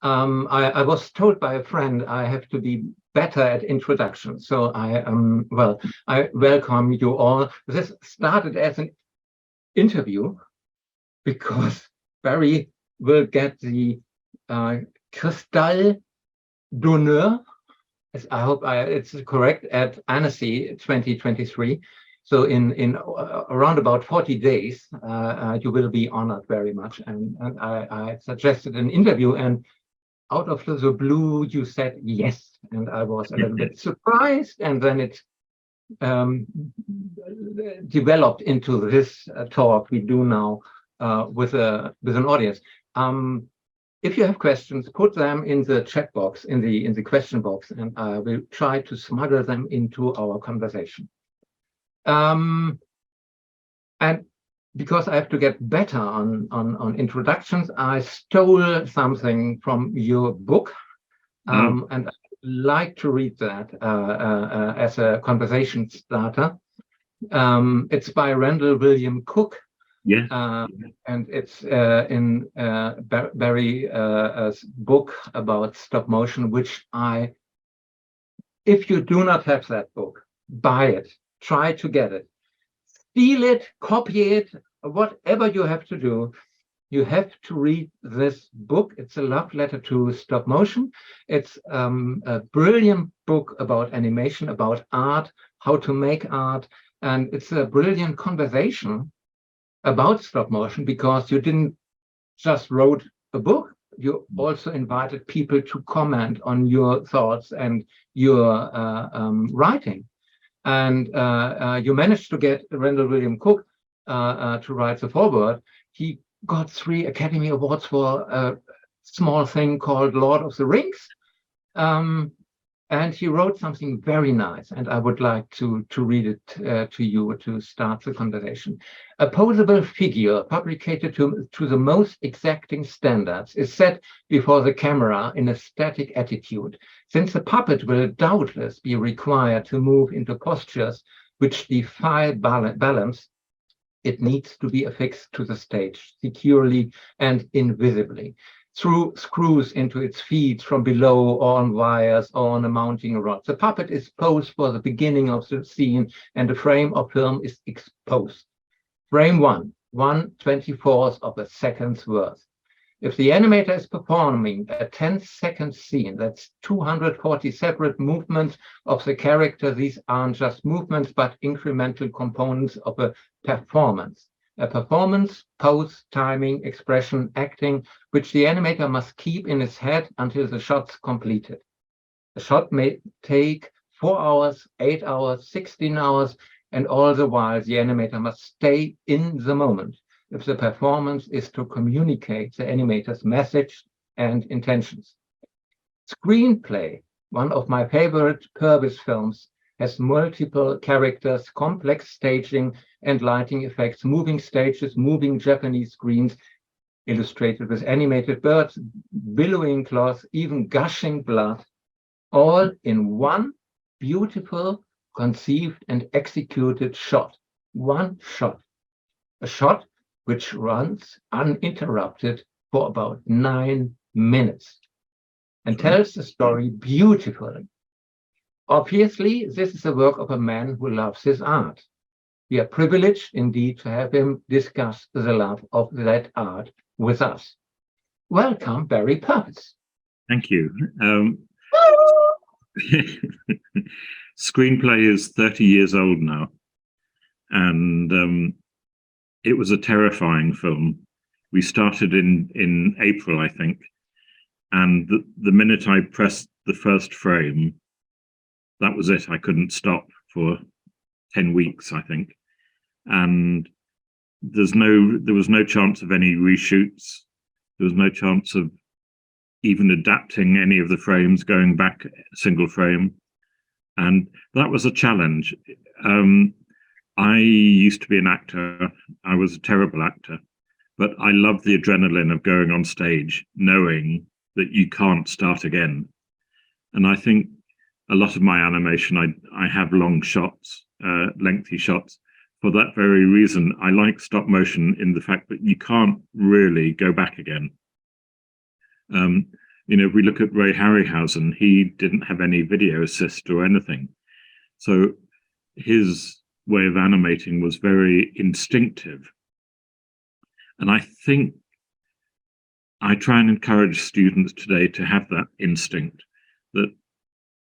I was told by a friend I have to be better at introduction. So I welcome you all. This started as an interview because Barry will get the Cristal d'Honneur, I hope it's correct, at Annecy 2023. So in around about 40 days, you will be honored very much. And I suggested an interview, and out of the blue, you said yes. And I was a little bit surprised. And then it developed into this talk we do now with an audience. If you have questions, put them in the chat box, in the question box, and I will try to smuggle them into our conversation. And because I have to get better on introductions, I stole something from your book, and I'd like to read that as a conversation starter. It's by Randall William Cook. Yeah. And it's in Barry's book about stop motion, which if you do not have that book, buy it, try to get it, steal it, copy it, whatever you have to do. You have to read this book. It's a love letter to stop motion. It's a brilliant book about animation, about art, how to make art. And it's a brilliant conversation about stop motion, because you didn't just wrote a book, you also invited people to comment on your thoughts and your writing. And you managed to get Randall William Cook to write the foreword. He got 3 Academy Awards for a small thing called Lord of the Rings. And he wrote something very nice, and I would like to read it to you to start the conversation. A posable figure, fabricated to the most exacting standards, is set before the camera in a static attitude, since the puppet will doubtless be required to move into postures which defy balance. It needs to be affixed to the stage securely and invisibly, through screws into its feet from below, or on wires, or on a mounting rod. The puppet is posed for the beginning of the scene, and the frame of film is exposed. Frame 1, 1/24th of a second's worth. If the animator is performing a 10-second scene, that's 240 separate movements of the character. These aren't just movements, but incremental components of a performance. A performance, pose, timing, expression, acting, which the animator must keep in his head until the shot's completed. A shot may take 4 hours, 8 hours, 16 hours, and all the while the animator must stay in the moment if the performance is to communicate the animator's message and intentions. Screenplay, one of my favorite Purves films, has multiple characters, complex staging and lighting effects, moving stages, moving Japanese screens, illustrated with animated birds, billowing cloth, even gushing blood, all in one beautiful, conceived and executed shot. One shot. A shot which runs uninterrupted for about 9 minutes and tells the story beautifully. Obviously, this is the work of a man who loves his art. We are privileged indeed to have him discuss the love of that art with us. Welcome, Barry Purves. Thank you. Screenplay is 30 years old now, and it was a terrifying film. We started in April, I think, and the minute I pressed the first frame, that was it. I couldn't stop for 10 weeks, I think. And there was no chance of any reshoots. There was no chance of even adapting any of the frames, going back single frame. And that was a challenge. I used to be an actor. I was a terrible actor, but I loved the adrenaline of going on stage, knowing that you can't start again. And I think a lot of my animation, I have long shots, lengthy shots. For that very reason, I like stop motion in the fact that you can't really go back again. You know, if we look at Ray Harryhausen, he didn't have any video assist or anything. So his way of animating was very instinctive. And I think I try and encourage students today to have that instinct, that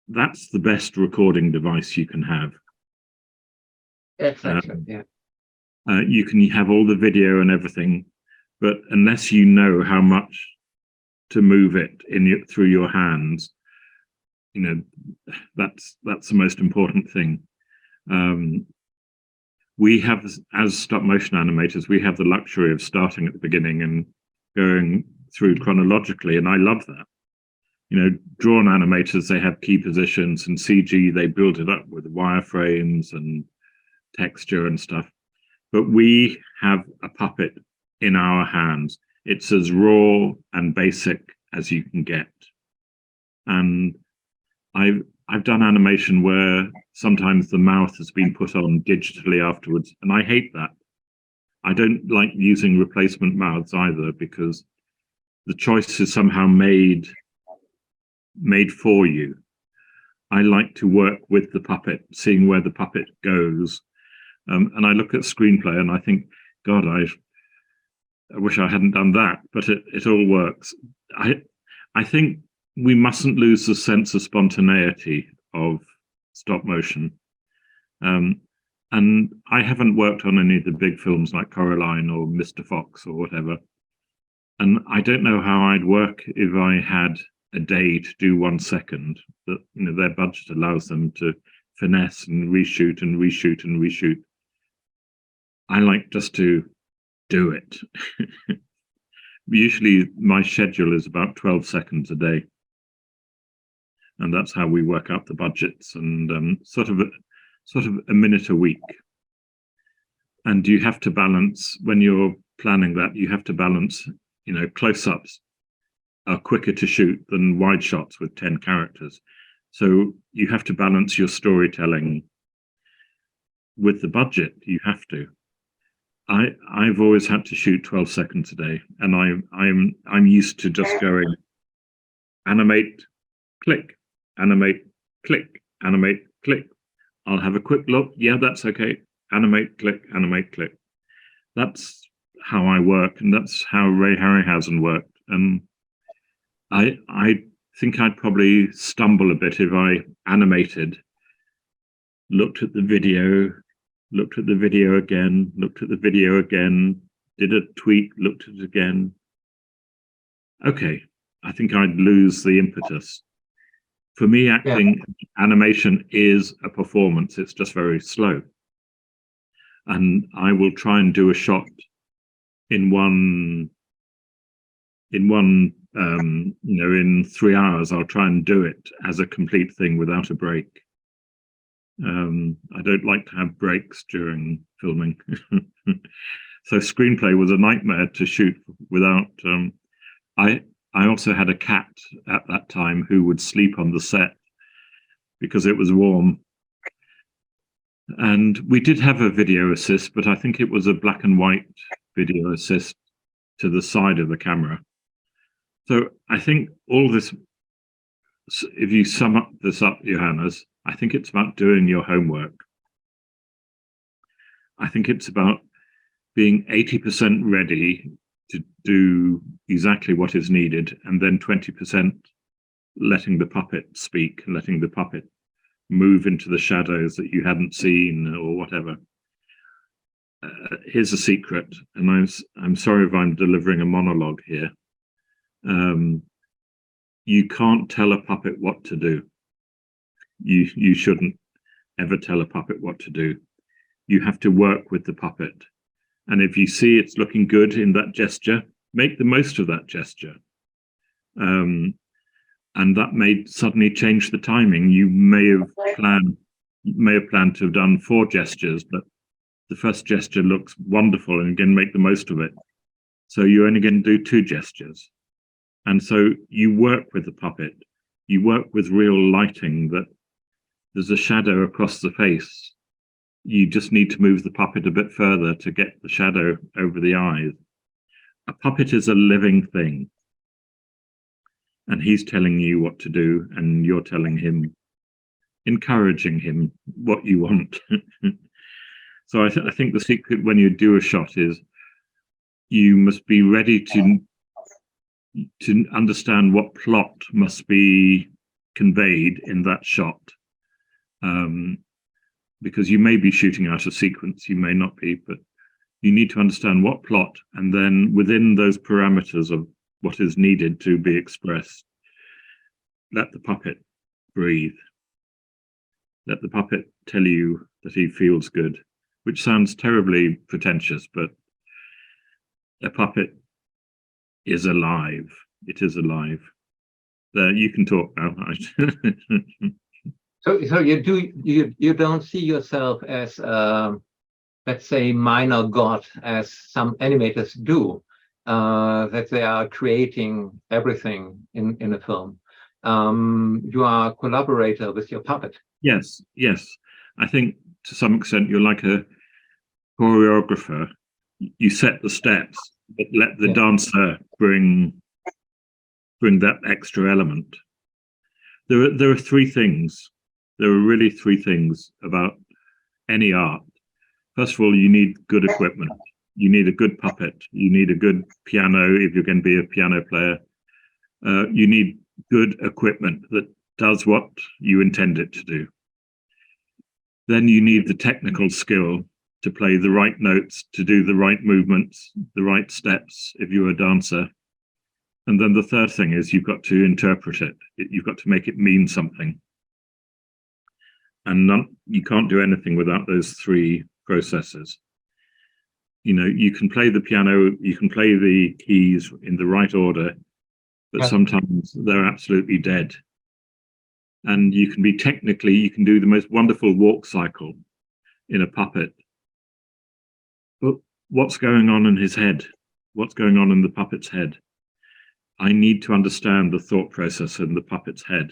that's the best recording device you can have. Exactly, yeah. You can have all the video and everything, but unless you know how much to move it through your hands, you know, that's the most important thing. We have, as stop motion animators, we have the luxury of starting at the beginning and going through chronologically, and I love that. You know, drawn animators, they have key positions, and CG, they build it up with wireframes and texture and stuff. But we have a puppet in our hands. It's as raw and basic as you can get. And I've done animation where sometimes the mouth has been put on digitally afterwards, and I hate that. I don't like using replacement mouths either, because the choice is somehow made for you. I like to work with the puppet, seeing where the puppet goes. And I look at screenplay and I think, God, I wish I hadn't done that, but it all works. I think we mustn't lose the sense of spontaneity of stop motion. And I haven't worked on any of the big films like Coraline or Mr. Fox or whatever. And I don't know how I'd work if I had a day to do 1 second. That, you know, their budget allows them to finesse and reshoot and reshoot and reshoot. I like just to do it. Usually my schedule is about 12 seconds a day. And that's how we work out the budgets, and sort of a minute a week. And you have to balance, when you're planning that, you have to balance, you know, close-ups are quicker to shoot than wide shots with 10 characters. So you have to balance your storytelling with the budget. You have to. I've always had to shoot 12 seconds a day, and I'm used to just going animate, click, animate, click, animate, click. I'll have a quick look. Yeah, that's okay. Animate, click, animate, click. That's how I work, and that's how Ray Harryhausen worked. And I think I'd probably stumble a bit if I animated, looked at the video, looked at the video again, looked at the video again, did a tweak, looked at it again. Okay, I think I'd lose the impetus. For me, acting, animation is a performance. It's just very slow. And I will try and do a shot in in 3 hours. I'll try and do it as a complete thing without a break. I don't like to have breaks during filming. So screenplay was a nightmare to shoot without. I also had a cat at that time who would sleep on the set because it was warm. And we did have a video assist, but I think it was a black and white video assist to the side of the camera. So I think all this, if you sum up this up, Johannes, I think it's about doing your homework. I think it's about being 80% ready to do exactly what is needed, and then 20% letting the puppet speak, letting the puppet move into the shadows that you hadn't seen or whatever. Here's a secret, and I'm sorry if I'm delivering a monologue here. You can't tell a puppet what to do. You shouldn't ever tell a puppet what to do. You have to work with the puppet. And if you see it's looking good in that gesture, make the most of that gesture. And that may suddenly change the timing. You may have planned to have done 4 gestures, but the first gesture looks wonderful, and again, make the most of it. So you're only going to do 2 gestures. And so you work with the puppet. You work with real lighting, that there's a shadow across the face. You just need to move the puppet a bit further to get the shadow over the eyes. A puppet is a living thing. and he's telling you what to do, and you're telling him, encouraging him what you want. So I think the secret when you do a shot is you must be ready to understand what plot must be conveyed in that shot. Because you may be shooting out a sequence, you may not be, but you need to understand what plot, and then within those parameters of what is needed to be expressed, let the puppet breathe. Let the puppet tell you that he feels good, which sounds terribly pretentious, but a puppet is alive. It is alive. There, you can talk now. So you don't see yourself as let's say minor god, as some animators do, that they are creating everything in a film. You are a collaborator with your puppet. Yes. I think to some extent you're like a choreographer. You set the steps, but let the dancer bring that extra element. There are three things. There are really three things about any art. First of all, you need good equipment. You need a good puppet. You need a good piano if you're going to be a piano player. You need good equipment that does what you intend it to do. Then you need the technical skill to play the right notes, to do the right movements, the right steps if you're a dancer. And then the third thing is you've got to interpret it. You've got to make it mean something. And you can't do anything without those three processes. You know, you can play the piano, you can play the keys in the right order, but sometimes they're absolutely dead. And you can be technically, you can do the most wonderful walk cycle in a puppet. But what's going on in his head? What's going on in the puppet's head? I need to understand the thought process in the puppet's head.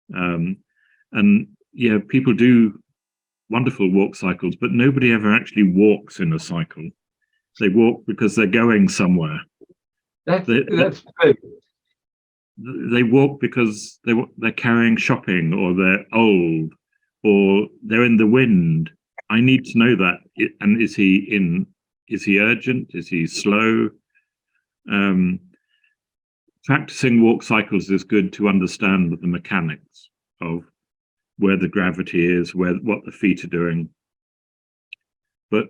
And yeah, people do wonderful walk cycles, but nobody ever actually walks in a cycle. They walk because they're going somewhere. That's great. They walk because they're carrying shopping, or they're old, or they're in the wind. I need to know that. And is he urgent? Is he slow? Practicing walk cycles is good to understand the mechanics of where the gravity is, what the feet are doing. But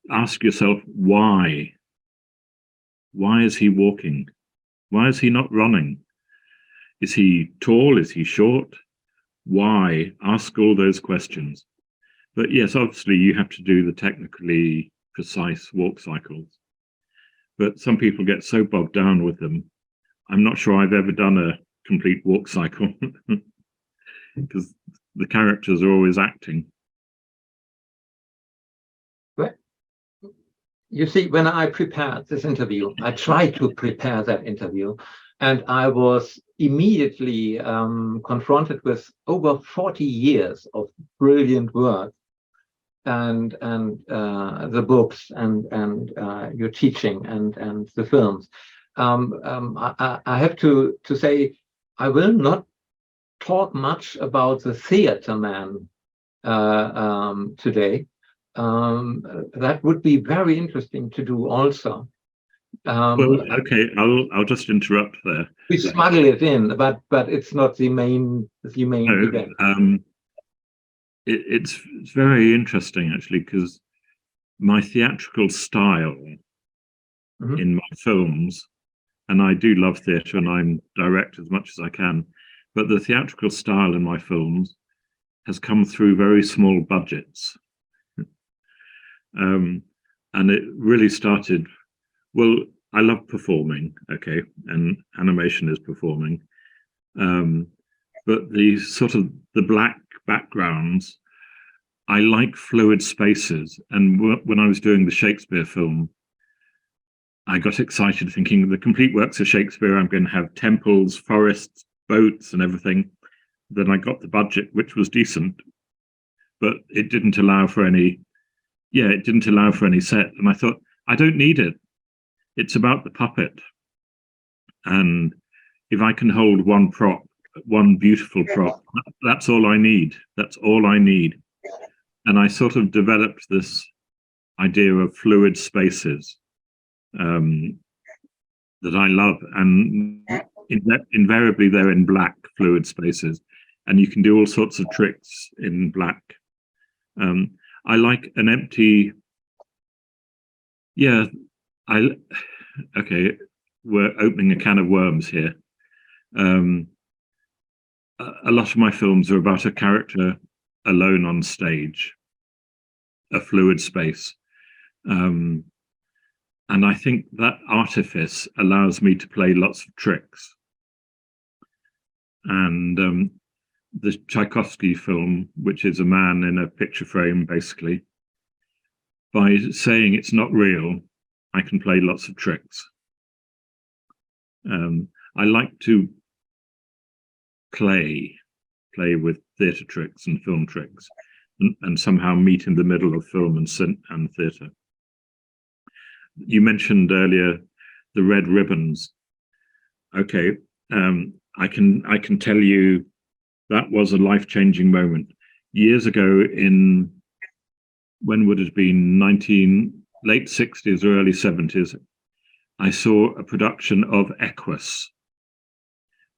ask yourself, why? Why is he walking? Why is he not running? Is he tall? Is he short? Why? Ask all those questions. But yes, obviously you have to do the technically precise walk cycles. But some people get so bogged down with them. I'm not sure I've ever done a complete walk cycle because the characters are always acting. You see, when I prepared this interview, I tried to prepare that interview, and I was immediately confronted with over 40 years of brilliant work, and the books, and your teaching, and the films. I have to say, I will not talk much about the theater man today. That would be very interesting to do also. Well, okay, I'll just interrupt there. We smuggle it in, but it's not the main event. It's very interesting actually, because my theatrical style in my films, and I do love theatre and I'm direct as much as I can, but the theatrical style in my films has come through very small budgets. And it really started, well, I love performing, okay, and animation is performing. But the sort of the black backgrounds, I like fluid spaces. And when I was doing the Shakespeare film, I got excited thinking the complete works of Shakespeare, I'm going to have temples, forests, boats and everything. Then I got the budget, which was decent, but it didn't allow for any set. And I thought, I don't need it. It's about the puppet. And if I can hold one prop, one beautiful prop, that's all I need. That's all I need. And I sort of developed this idea of fluid spaces that I love, and invariably they're in black fluid spaces, and you can do all sorts of tricks in black. I like an empty, okay, we're opening a can of worms here. A lot of my films are about a character alone on stage, a fluid space. And I think that artifice allows me to play lots of tricks. And the Tchaikovsky film, which is a man in a picture frame, basically, by saying it's not real, I can play lots of tricks. I like to play with theatre tricks and film tricks, and somehow meet in the middle of film and theatre. You mentioned earlier the red ribbons. Okay, I can tell you that was a life-changing moment. Years ago, in when would it have been, late 60s or early 70s, I saw a production of Equus,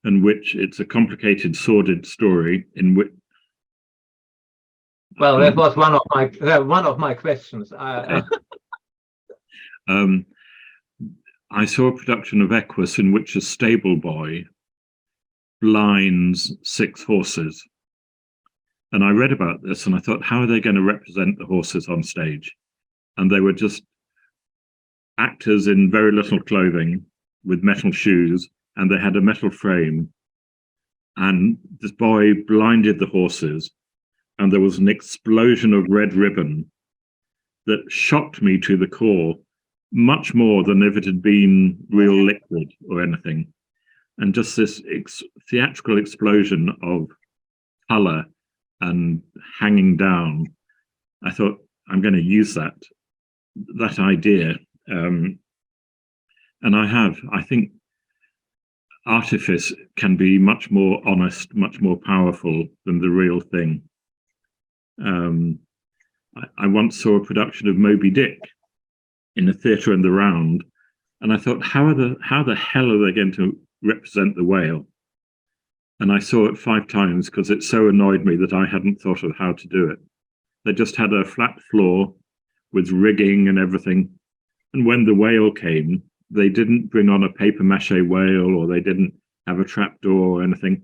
in which it's a complicated, sordid story in which. Well, that was one of my questions. Okay. I saw a production of Equus in which a stable boy blinds 6 horses. And I read about this and I thought, how are they going to represent the horses on stage? And they were just actors in very little clothing with metal shoes, and they had a metal frame. And this boy blinded the horses, and there was an explosion of red ribbon that shocked me to the core, much more than if it had been real liquid or anything. And just this theatrical explosion of color and hanging down. I thought, I'm going to use that idea. And I think artifice can be much more honest, much more powerful than the real thing. I once saw a production of Moby Dick in a theatre in the Round, and I thought, how the hell are they going to represent the whale? And I saw it 5 times because it so annoyed me that I hadn't thought of how to do it. They just had a flat floor with rigging and everything. And when the whale came, they didn't bring on a paper mache whale, or they didn't have a trapdoor or anything.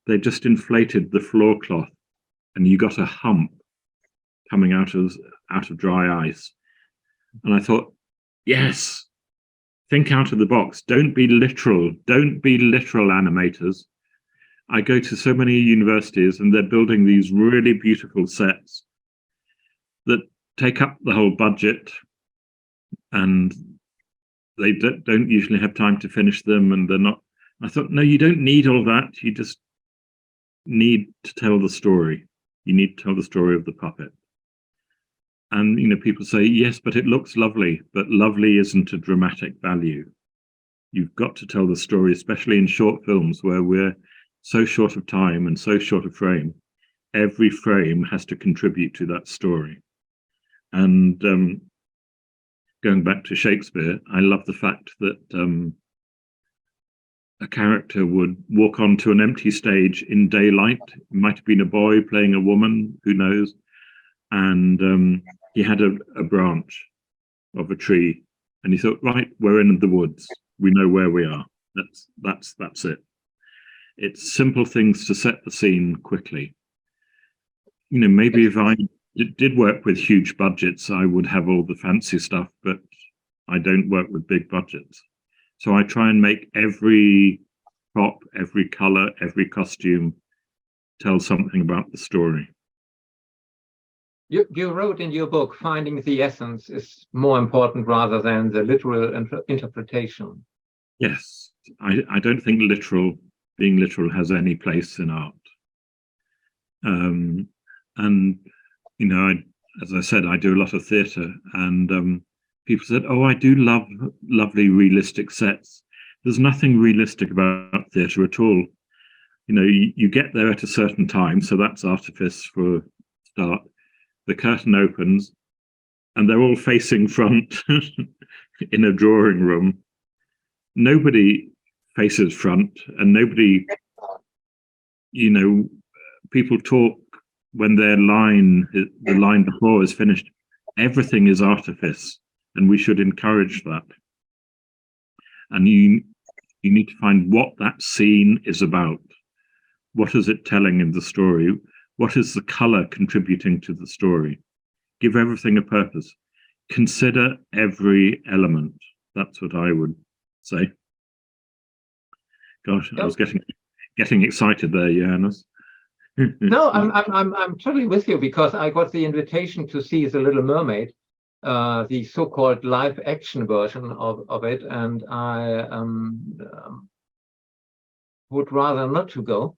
They just inflated the floor cloth, and you got a hump coming out of dry ice. And I thought, yes, think out of the box. Don't be literal. Don't be literal animators. I go to so many universities and they're building these really beautiful sets that take up the whole budget, and they don't usually have time to finish them, and they're not. I thought, no, you don't need all that. You just need to tell the story. You need to tell the story of the puppet. And, people say, yes, but it looks lovely, but lovely isn't a dramatic value. You've got to tell the story, especially in short films where we're so short of time and so short of frame. Every frame has to contribute to that story. And going back to Shakespeare, I love the fact that a character would walk onto an empty stage in daylight. It might have been a boy playing a woman, who knows? And he had a branch of a tree, and he thought, right, we're in the woods. We know where we are. That's it. It's simple things to set the scene quickly. Maybe if I did work with huge budgets, I would have all the fancy stuff, but I don't work with big budgets. So I try and make every prop, every color, every costume tell something about the story. You wrote in your book, finding the essence is more important rather than the literal interpretation. Yes, I don't think being literal has any place in art. And, as I said, I do a lot of theatre, and people said, oh, I do love lovely realistic sets. there's nothing realistic about theatre at all. You know, you get there at a certain time, so that's artifice for a start. The curtain opens, and they're all facing front in a drawing room. Nobody faces front, and nobody, you know, people talk when the line before is finished. Everything is artifice, and we should encourage that. And you need to find what that scene is about. What is it telling in the story? What is the color contributing to the story? Give everything a purpose. Consider every element. That's what I would say. Gosh, I was getting excited there, Johannes. No, I'm totally with you, because I got the invitation to see The Little Mermaid, the so-called live action version of it, and I would rather not to go.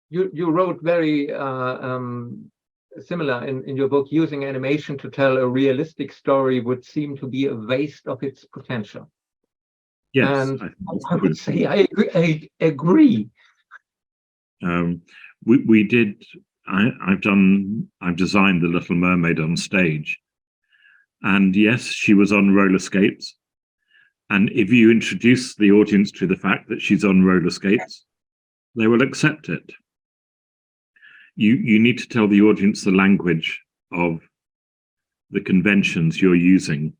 You wrote very similar in your book. Using animation to tell a realistic story would seem to be a waste of its potential. Yes, and I would say I agree. We did. I've designed The Little Mermaid on stage, and yes, she was on roller skates. And if you introduce the audience to the fact that she's on roller skates, they will accept it. You need to tell the audience the language of the conventions you're using.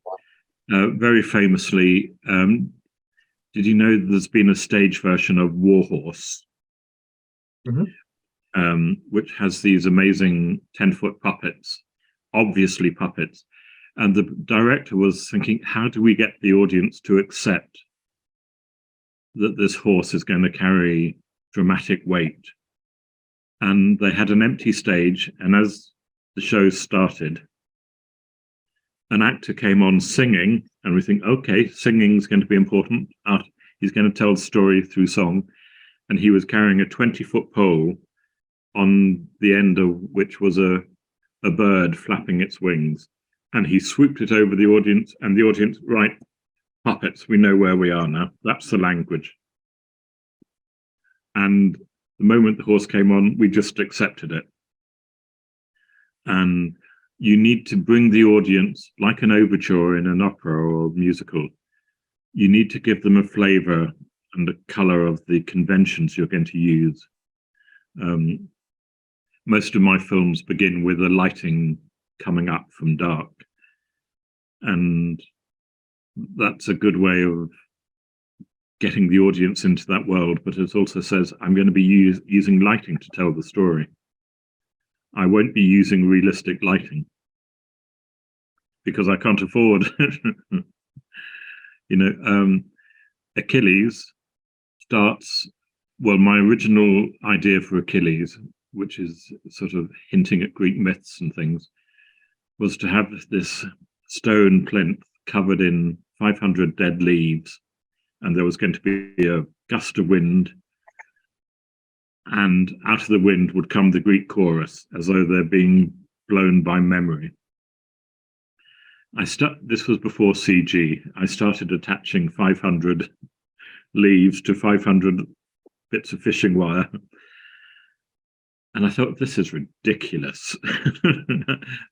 Very famously, did you know there's been a stage version of Warhorse, which has these amazing 10-foot puppets, obviously puppets. And the director was thinking, how do we get the audience to accept that this horse is going to carry dramatic weight? And they had an empty stage, and as the show started, an actor came on singing, and we think, okay, singing's going to be important. He's going to tell the story through song. And he was carrying a 20-foot pole, on the end of which was a bird flapping its wings. And he swooped it over the audience, and the audience, right, puppets, we know where we are now. That's the language. And the moment the horse came on, we just accepted it. And you need to bring the audience, like an overture in an opera or musical, you need to give them a flavor and a color of the conventions you're going to use. Most of my films begin with the lighting coming up from dark. And that's a good way of getting the audience into that world, but it also says, I'm going to be using lighting to tell the story. I won't be using realistic lighting because I can't afford. You know, Achilles starts, well, my original idea for Achilles, which is sort of hinting at Greek myths and things, was to have this stone plinth covered in 500 dead leaves, and there was going to be a gust of wind, and out of the wind would come the Greek chorus, as though they're being blown by memory. This was before CG. I started attaching 500 leaves to 500 bits of fishing wire. And I thought, this is ridiculous.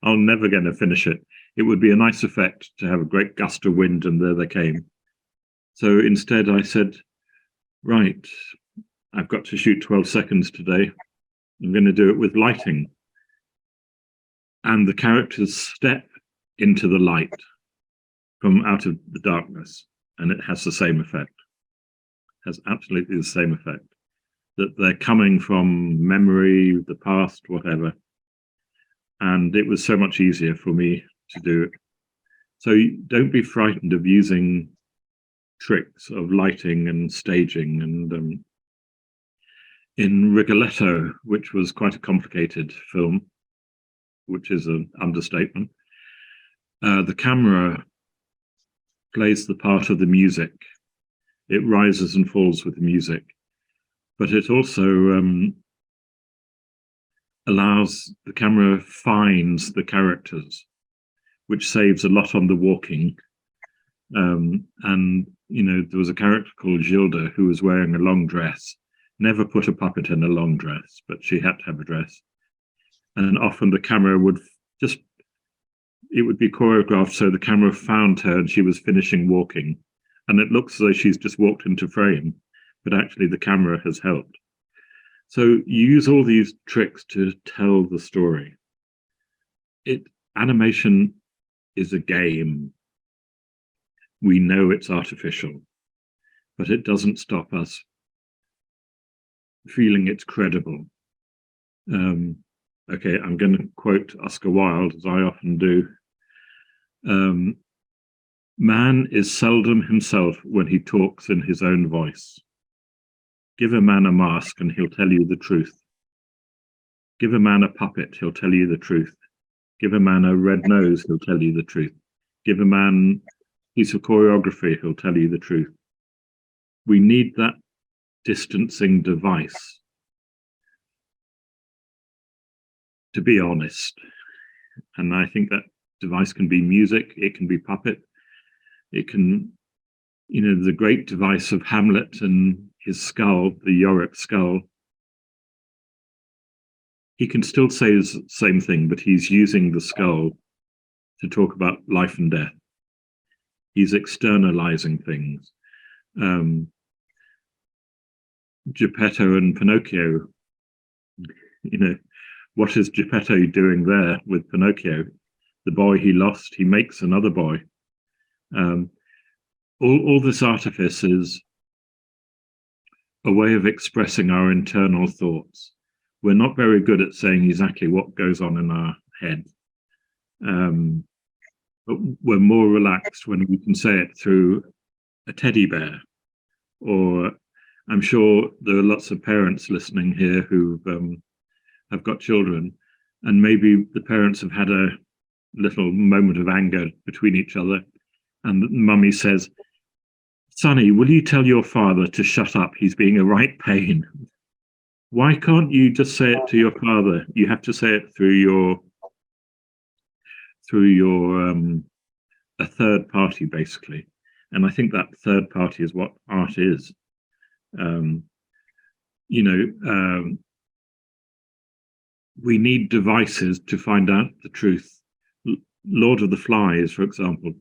I'm never going to finish it. It would be a nice effect to have a great gust of wind, and there they came. So instead I said, right, I've got to shoot 12 seconds today. I'm going to do it with lighting. And the characters step into the light from out of the darkness, and it has the same effect. It has absolutely the same effect. That they're coming from memory, the past, whatever. And it was so much easier for me to do it. So don't be frightened of using tricks of lighting and staging. And in Rigoletto, which was quite a complicated film, which is an understatement, the camera plays the part of the music. It rises and falls with the music. But it also allows the camera finds the characters, which saves a lot on the walking. And, you know, there was a character called Gilda who was wearing a long dress, never put a puppet in a long dress, but she had to have a dress. And often the camera would just, it would be choreographed so the camera found her and she was finishing walking. And it looks as though she's just walked into frame, but actually the camera has helped. So you use all these tricks to tell the story. Animation is a game. We know it's artificial, but it doesn't stop us feeling it's credible. Okay, I'm going to quote Oscar Wilde, as I often do. Man is seldom himself when he talks in his own voice. Give a man a mask and he'll tell you the truth. Give a man a puppet, he'll tell you the truth. Give a man a red nose, he'll tell you the truth. Give a man a piece of choreography, he'll tell you the truth. We need that distancing device to be honest. And I think that device can be music, it can be puppet, it can, you know, the great device of Hamlet and his skull, the Yorick skull. He can still say the same thing, but he's using the skull to talk about life and death. He's externalizing things. Geppetto and Pinocchio, you know, what is Geppetto doing there with Pinocchio? The boy he lost, he makes another boy. All this artifice is a way of expressing our internal thoughts. We're not very good at saying exactly what goes on in our head. But we're more relaxed when we can say it through a teddy bear. Or I'm sure there are lots of parents listening here who have got children, and maybe the parents have had a little moment of anger between each other, and mummy says, "Sonny, will you tell your father to shut up? He's being a right pain." Why can't you just say it to your father? You have to say it through a third party, basically. And I think that third party is what art is. We need devices to find out the truth. Lord of the Flies, for example,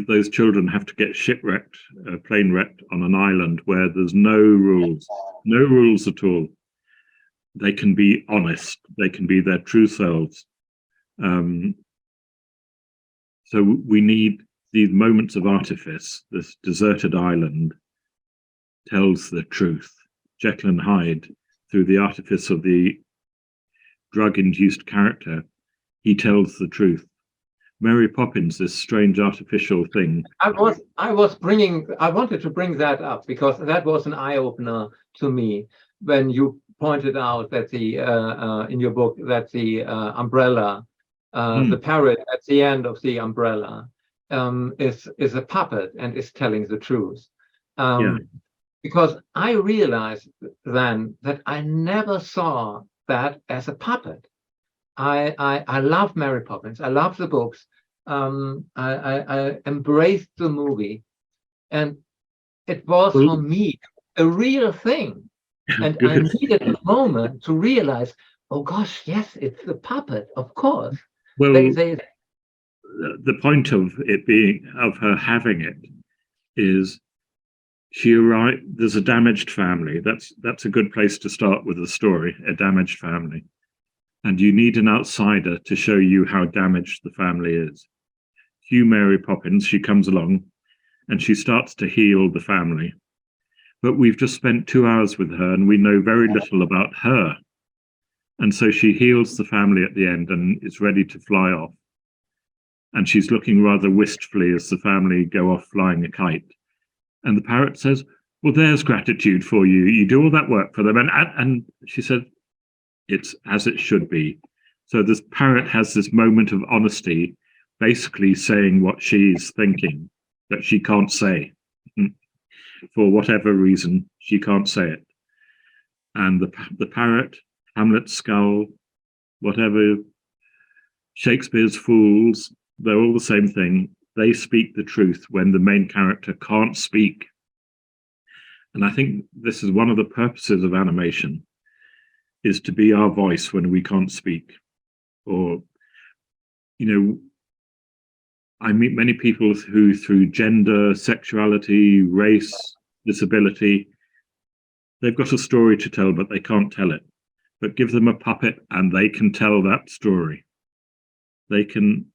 those children have to get shipwrecked, plane wrecked on an island where there's no rules at all. They can be honest, they can be their true selves. So we need these moments of artifice. This deserted island tells the truth. Jekyll and Hyde, through the artifice of the drug-induced character, he tells the truth. Mary Poppins, this strange artificial thing. I wanted to bring that up because that was an eye-opener to me when you pointed out that in your book that the umbrella, the parrot at the end of the umbrella is a puppet and is telling the truth. Because I realized then that I never saw that as a puppet. I love Mary Poppins. I love the books. I embraced the movie, and it was for me a real thing. And I needed a moment to realize, oh gosh, yes, it's the puppet, of course. Well, the point of it being, of her having it, is she arrived. There's a damaged family. That's a good place to start with the story. A damaged family. And you need an outsider to show you how damaged the family is. Cue Mary Poppins, she comes along and she starts to heal the family. But we've just spent 2 hours with her and we know very little about her. And so she heals the family at the end and is ready to fly off. And she's looking rather wistfully as the family go off flying a kite. And the parrot says, "Well, there's gratitude for you. You do all that work for them." And she said, "It's as it should be." So this parrot has this moment of honesty, basically saying what she's thinking, that she can't say. For whatever reason, she can't say it. And the parrot, Hamlet's skull, whatever, Shakespeare's fools, they're all the same thing. they speak the truth when the main character can't speak. And I think this is one of the purposes of animation, is to be our voice when we can't speak. Or, you know, I meet many people who, through gender, sexuality, race, disability, they've got a story to tell, but they can't tell it. But give them a puppet and they can tell that story. They can,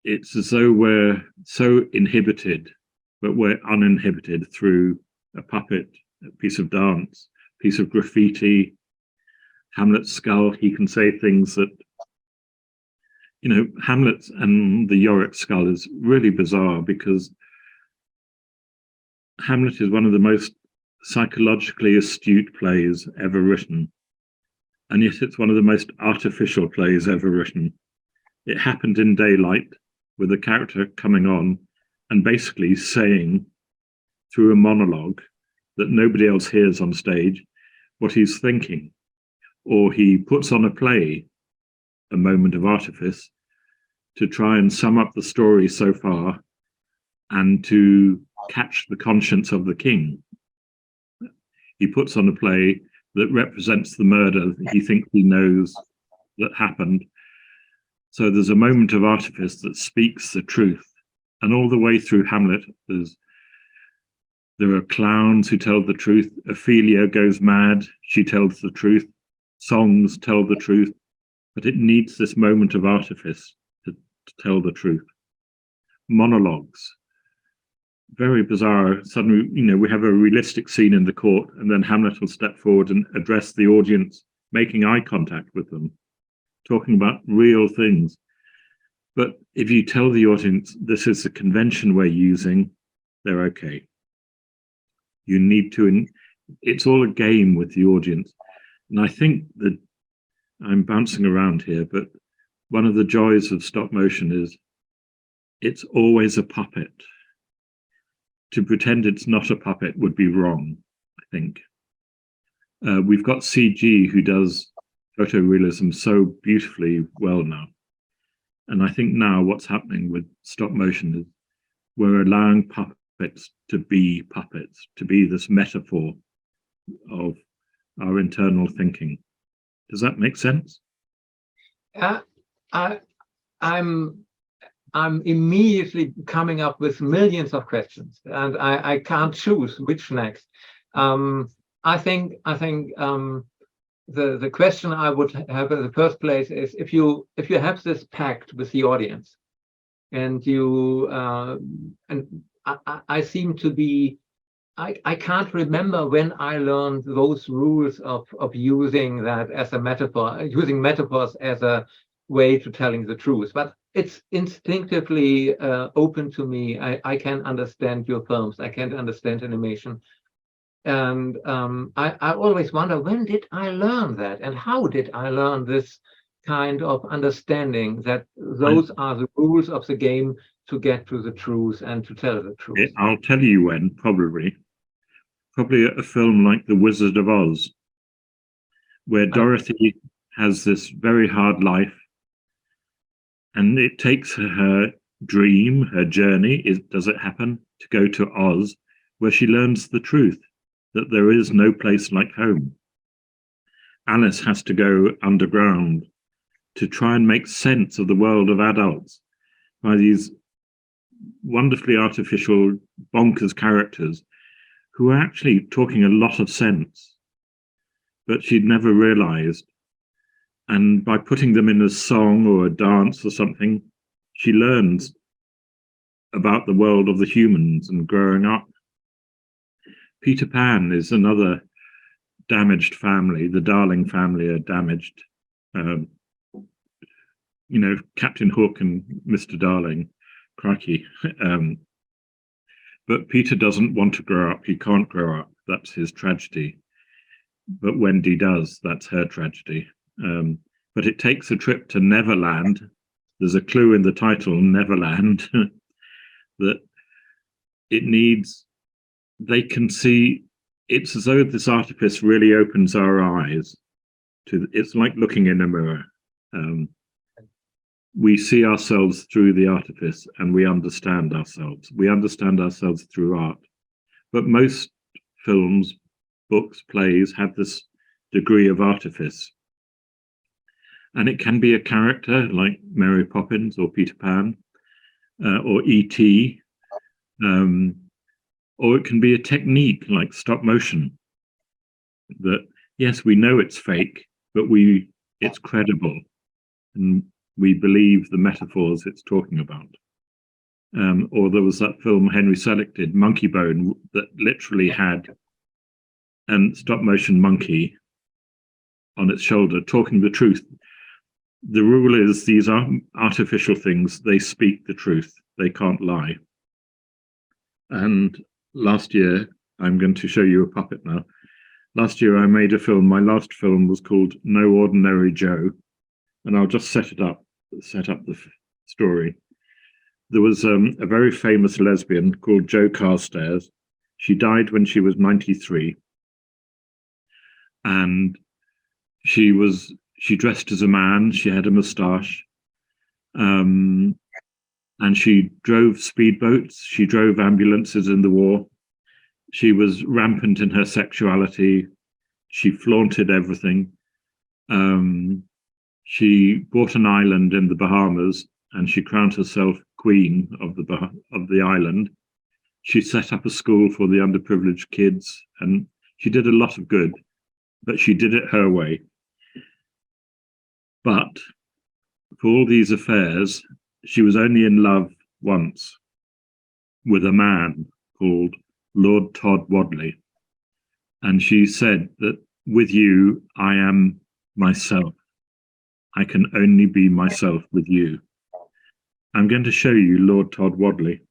it's as though we're so inhibited, but we're uninhibited through a puppet, a piece of dance, piece of graffiti, Hamlet's skull. He can say things that, you know, Hamlet and the Yorick skull is really bizarre, because Hamlet is one of the most psychologically astute plays ever written, and yet it's one of the most artificial plays ever written. It happened in daylight, with a character coming on and basically saying through a monologue that nobody else hears on stage what he's thinking. Or he puts on a play, a moment of artifice, to try and sum up the story so far and to catch the conscience of the king. He puts on a play that represents the murder that he thinks he knows that happened. So there's a moment of artifice that speaks the truth. And all the way through Hamlet, there are clowns who tell the truth. Ophelia goes mad, she tells the truth. Songs tell the truth, but it needs this moment of artifice to tell the truth. Monologues, very bizarre. Suddenly, you know, we have a realistic scene in the court, and then Hamlet will step forward and address the audience, making eye contact with them, talking about real things. But if you tell the audience this is the convention we're using, they're okay. You need to, it's all a game with the audience. And I think that I'm bouncing around here, but one of the joys of stop motion is it's always a puppet. To pretend it's not a puppet would be wrong, I think. We've got CG who does photorealism so beautifully well now. And I think now what's happening with stop motion is we're allowing puppets to be this metaphor of our internal thinking. Does that make sense? I'm immediately coming up with millions of questions, and I can't choose which next. I think the question I would have in the first place is, if you have this pact with the audience, and you and I seem to be, I can't remember when I learned those rules of using that as a metaphor, using metaphors as a way to telling the truth, but it's instinctively open to me. I can understand your films, I can understand animation. And I always wonder, when did I learn that? And how did I learn this kind of understanding that those are the rules of the game to get to the truth and to tell the truth? I'll tell you when, probably a film like The Wizard of Oz, where Dorothy has this very hard life, and it takes her dream, her journey, does it happen, to go to Oz, where she learns the truth, that there is no place like home. Alice has to go underground to try and make sense of the world of adults by these wonderfully artificial, bonkers characters who are actually talking a lot of sense, but she'd never realized. And by putting them in a song or a dance or something, she learns about the world of the humans and growing up. Peter Pan is another damaged family. The Darling family are damaged. You know, Captain Hook and Mr. Darling, crikey. But Peter doesn't want to grow up. He can't grow up. That's his tragedy. But Wendy does. That's her tragedy. But it takes a trip to Neverland. There's a clue in the title, Neverland, that it needs, they can see, it's as though this artifice really opens our eyes to, it's like looking in a mirror. we see ourselves through the artifice, and we understand ourselves. We understand ourselves through art. But most films, books, plays have this degree of artifice. And it can be a character like Mary Poppins or Peter Pan or E.T., or it can be a technique like stop motion. That, yes, we know it's fake, but it's credible, and we believe the metaphors it's talking about. Or there was that film Henry Selick did, Monkey Bone, that literally had a stop motion monkey on its shoulder talking the truth. The rule is these are artificial things, they speak the truth, they can't lie. And last year, I'm going to show you a puppet now. Last year I made a film, my last film was called No Ordinary Joe, and I'll just set up the story. There was a very famous lesbian called Jo Carstairs. She died when she was 93. And she dressed as a man, she had a moustache, and she drove speedboats, she drove ambulances in the war. She was rampant in her sexuality. She flaunted everything. She bought an island in the Bahamas, and she crowned herself queen of the island. She set up a school for the underprivileged kids, and she did a lot of good, but she did it her way. But for all these affairs, she was only in love once with a man called Lord Todd Wadley. And she said that with you, I am myself. I can only be myself with you. I'm going to show you Lord Todd Wadley.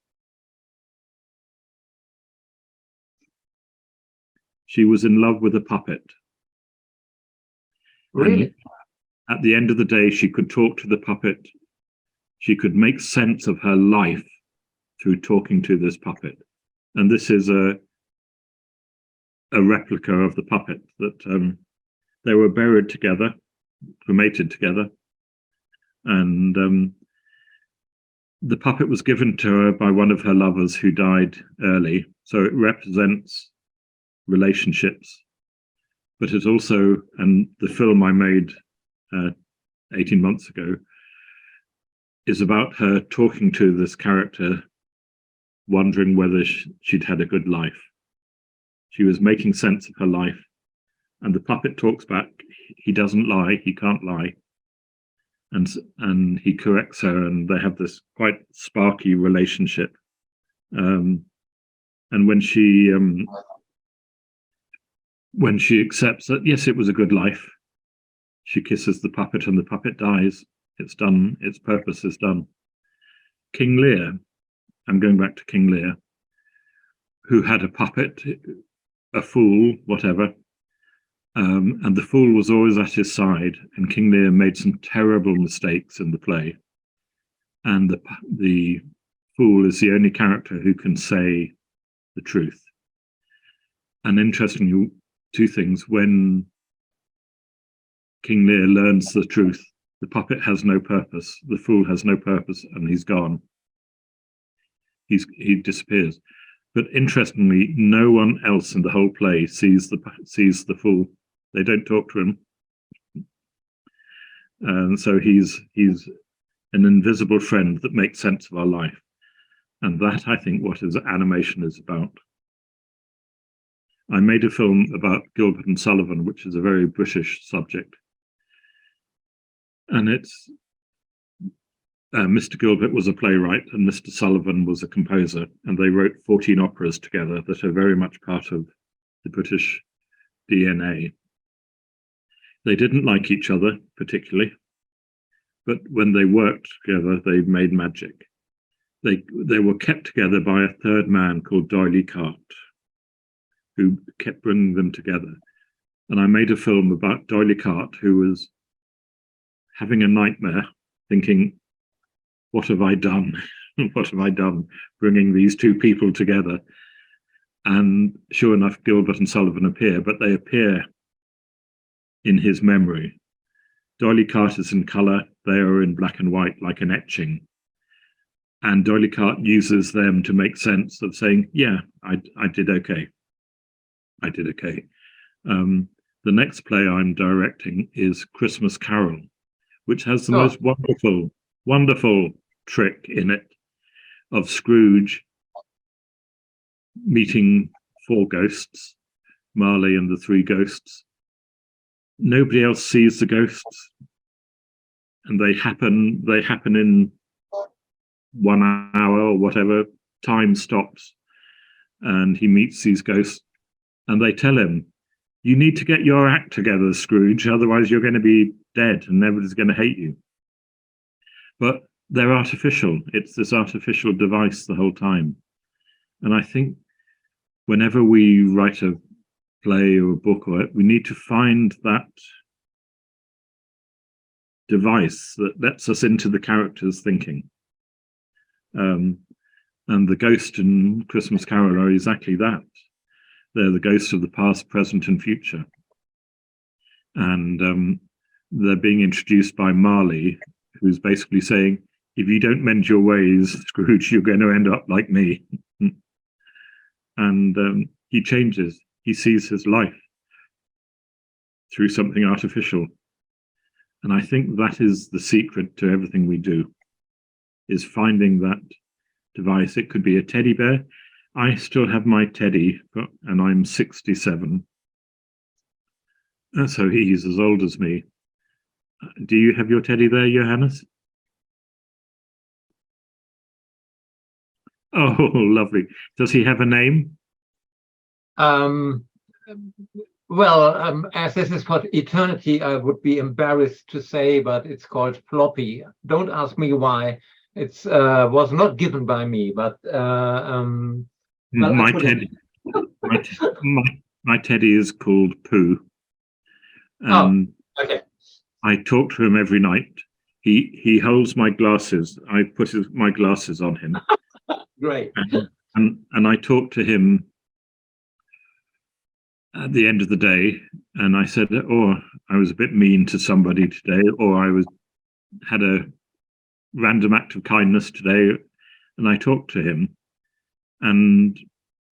She was in love with a puppet. Really? And at the end of the day, she could talk to the puppet. She could make sense of her life through talking to this puppet. And this is a replica of the puppet that they were buried together, cremated together. And the puppet was given to her by one of her lovers who died early. So it represents relationships, but it's also, and the film I made 18 months ago is about her talking to this character, wondering whether she'd had a good life. She was making sense of her life, and the puppet talks back. He doesn't lie, he can't lie. And he corrects her, and they have this quite sparky relationship. And when she accepts that, yes, it was a good life, she kisses the puppet, and the puppet dies. It's done, its purpose is done. King Lear, I'm going back to King Lear, who had a puppet, a fool, whatever, and the fool was always at his side, and King Lear made some terrible mistakes in the play. And the fool is the only character who can say the truth. And interestingly, two things. When King Lear learns the truth, the puppet has no purpose, the fool has no purpose, and he's gone. He disappears. But interestingly, no one else in the whole play sees the fool. They don't talk to him. And so he's an invisible friend that makes sense of our life. And that, I think, what animation is about. I made a film about Gilbert and Sullivan, which is a very British subject. And it's Mr. Gilbert was a playwright and Mr. Sullivan was a composer, and they wrote 14 operas together that are very much part of the British DNA. They didn't like each other particularly, but when they worked together, they made magic. They were kept together by a third man called D'Oyly Carte, who kept bringing them together. And I made a film about D'Oyly Carte, who was having a nightmare, thinking, what have I done? What have I done bringing these two people together? And sure enough, Gilbert and Sullivan appear, but they appear in his memory D'Oyly Carte is in color. They are in black and white, like an etching. And D'Oyly Carte uses them to make sense of saying, yeah, I did okay. I did okay. The next play I'm directing is Christmas Carol, which has the most wonderful trick in it of Scrooge meeting 4 ghosts, Marley and the 3 ghosts. Nobody else sees the ghosts, and they happen in 1 hour or whatever. Time stops, and he meets these ghosts, and they tell him, you need to get your act together, Scrooge, otherwise you're going to be dead and everybody's going to hate you. But they're artificial. It's this artificial device the whole time. And I think whenever we write a play or a book, we need to find that device that lets us into the character's thinking. And the ghost in Christmas Carol are exactly that. They're the ghosts of the past, present, and future. And they're being introduced by Marley, who's basically saying, if you don't mend your ways, Scrooge, you're going to end up like me. And he changes. He sees his life through something artificial. And I think that is the secret to everything we do, is finding that device. It could be a teddy bear. I still have my teddy, and I'm 67. So he's as old as me. Do you have your teddy there, Johannes? Oh, lovely. Does he have a name? As this is for eternity, I would be embarrassed to say, but it's called Floppy. Don't ask me why. It's was not given by me, but well, my teddy is called Pooh. Okay. I talk to him every night. He holds my glasses. I put my glasses on him. Great. And I talk to him at the end of the day, and I said, oh, I was a bit mean to somebody today, or I had a random act of kindness today, and I talk to him, and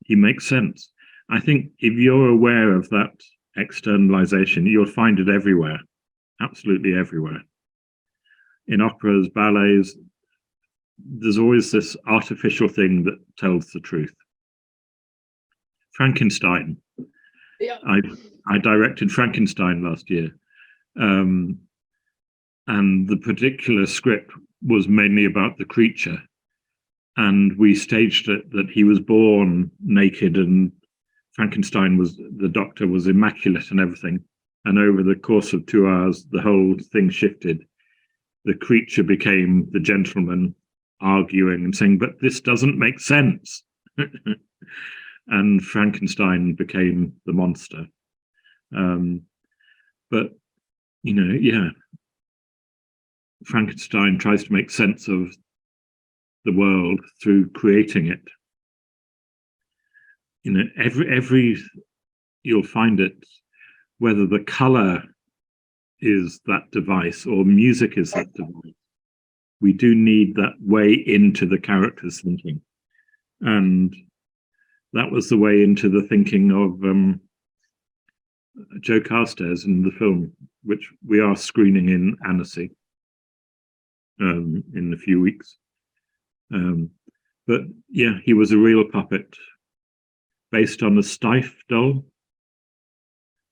he makes sense. I think if you're aware of that externalization, you'll find it everywhere, absolutely everywhere. In operas, ballets, there's always this artificial thing that tells the truth. Frankenstein. Yeah. I directed Frankenstein last year, and the particular script was mainly about the creature, and we staged it that he was born naked, and Frankenstein the doctor was immaculate and everything, and over the course of 2 hours the whole thing shifted. The creature became the gentleman, arguing and saying, but this doesn't make sense. And Frankenstein became the monster. But, Frankenstein tries to make sense of the world through creating it. You'll find it, whether the color is that device or music is that device. We do need that way into the character's thinking. And that was the way into the thinking of Joe Carstairs in the film, which we are screening in Annecy in a few weeks. But yeah, he was a real puppet based on a Steiff doll.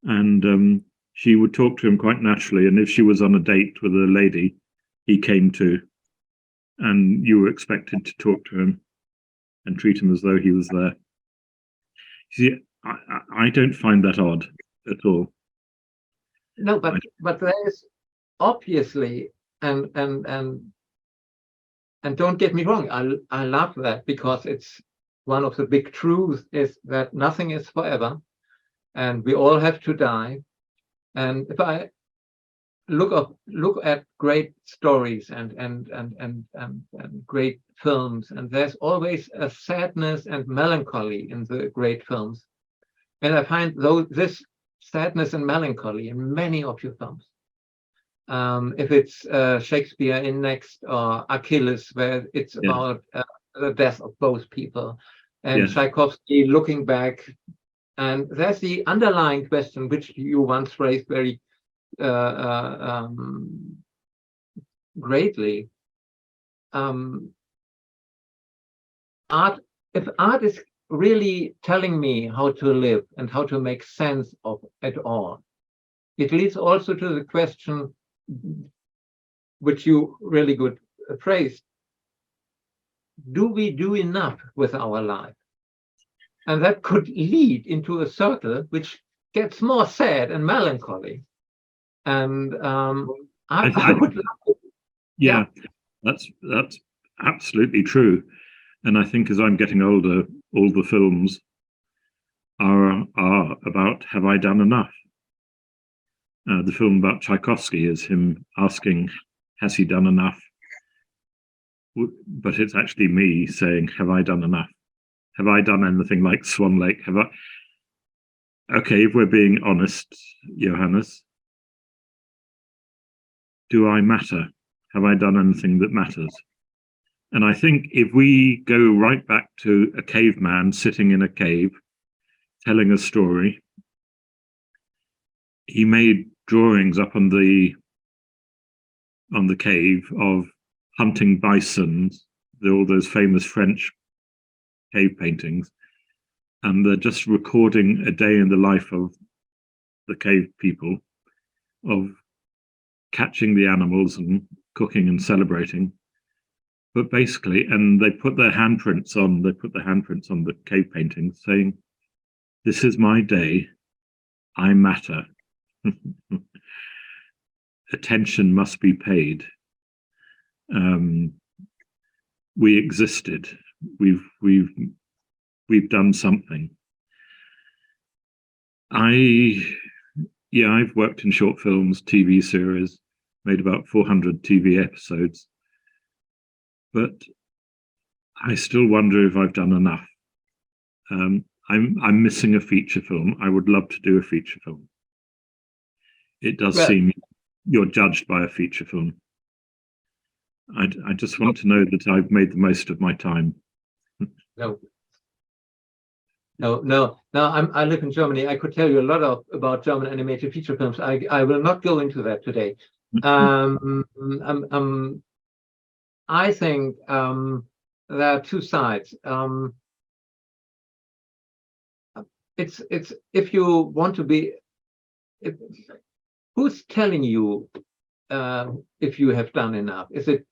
And she would talk to him quite naturally. And if she was on a date with a lady, he came to, and you were expected to talk to him and treat him as though he was there. See, I don't find that odd at all. No, but there is obviously, and don't get me wrong, I love that, because it's one of the big truths is that nothing is forever, and we all have to die. And if I look at great stories and great films, and there's always a sadness and melancholy in the great films, and I find this sadness and melancholy in many of your films. If it's Shakespeare in Next or Achilles, where it's about the death of both people, and Tchaikovsky looking back. And there's the underlying question, which you once raised very greatly. Art, if art is really telling me how to live and how to make sense of it all, it leads also to the question, which you really good phrased: do we do enough with our life? And that could lead into a circle which gets more sad and melancholy. And I would love to, that's absolutely true. And I think as I'm getting older, all the films are about, have I done enough? The film about Tchaikovsky is him asking, has he done enough? But it's actually me saying, have I done enough? Have I done anything like Swan Lake? Have I? Okay, if we're being honest, Johannes, do I matter? Have I done anything that matters? And I think if we go right back to a caveman sitting in a cave, telling a story, he made drawings up on the cave of hunting bisons, all those famous French cave paintings, and they're just recording a day in the life of the cave people, of catching the animals and cooking and celebrating. But basically, and they put their handprints on the cave paintings, saying, this is my day, I matter. Attention must be paid. We existed. We've done something. I've worked in short films, TV series, made about 400 TV episodes, but I still wonder if I've done enough. I'm missing a feature film. I would love to do a feature film. It does seem you're judged by a feature film. I just want to know that I've made the most of my time. No. I live in Germany. I could tell you a lot about German animated feature films. I will not go into that today. I think there are two sides. It's if you want to be, who's telling you if you have done enough? Is it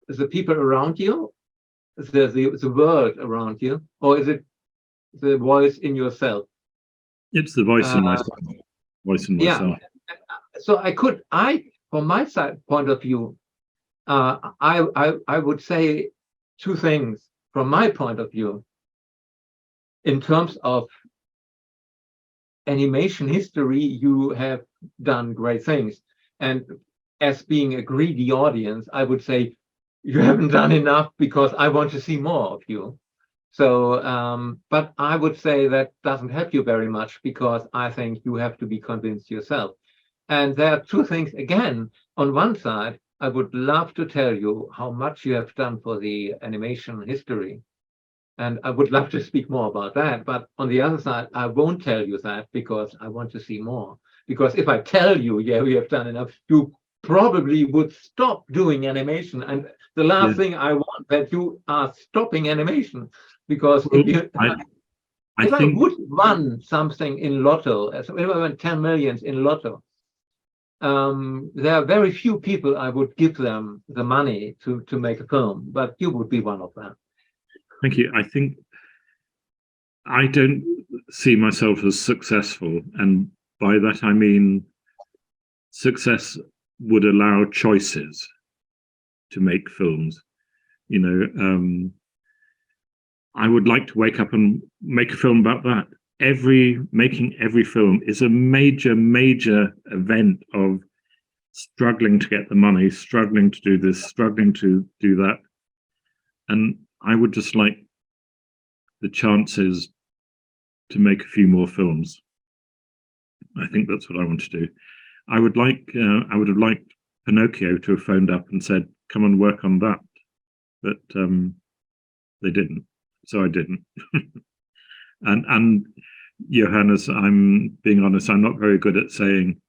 the people around you, the world around you, or is it the voice in yourself? It's the voice in myself. So from my point of view, I would say two things from my point of view. In terms of animation history, you have done great things. And as being a greedy audience, I would say you haven't done enough because I want to see more of you. So, but I would say that doesn't help you very much, because I think you have to be convinced yourself. And there are two things. Again, on one side, I would love to tell you how much you have done for the animation history. And I would love to speak more about that. But on the other side, I won't tell you that because I want to see more. Because if I tell you, yeah, we have done enough, you probably would stop doing animation. And the last thing I want, that you are stopping animation. Because if I would won something in Lotto, if I won 10 million in Lotto, there are very few people I would give them the money to make a film, but you would be one of them. Thank you. I think I don't see myself as successful, and by that I mean success would allow choices to make films. I would like to wake up and make a film about that. Making every film is a major event of struggling to get the money, struggling to do this, struggling to do that. And I would just like the chances to make a few more films. I think that's what I want to do. I would have liked Pinocchio to have phoned up and said, "Come and work on that," but they didn't, so I didn't. and Johannes, I'm being honest, I'm not very good at saying,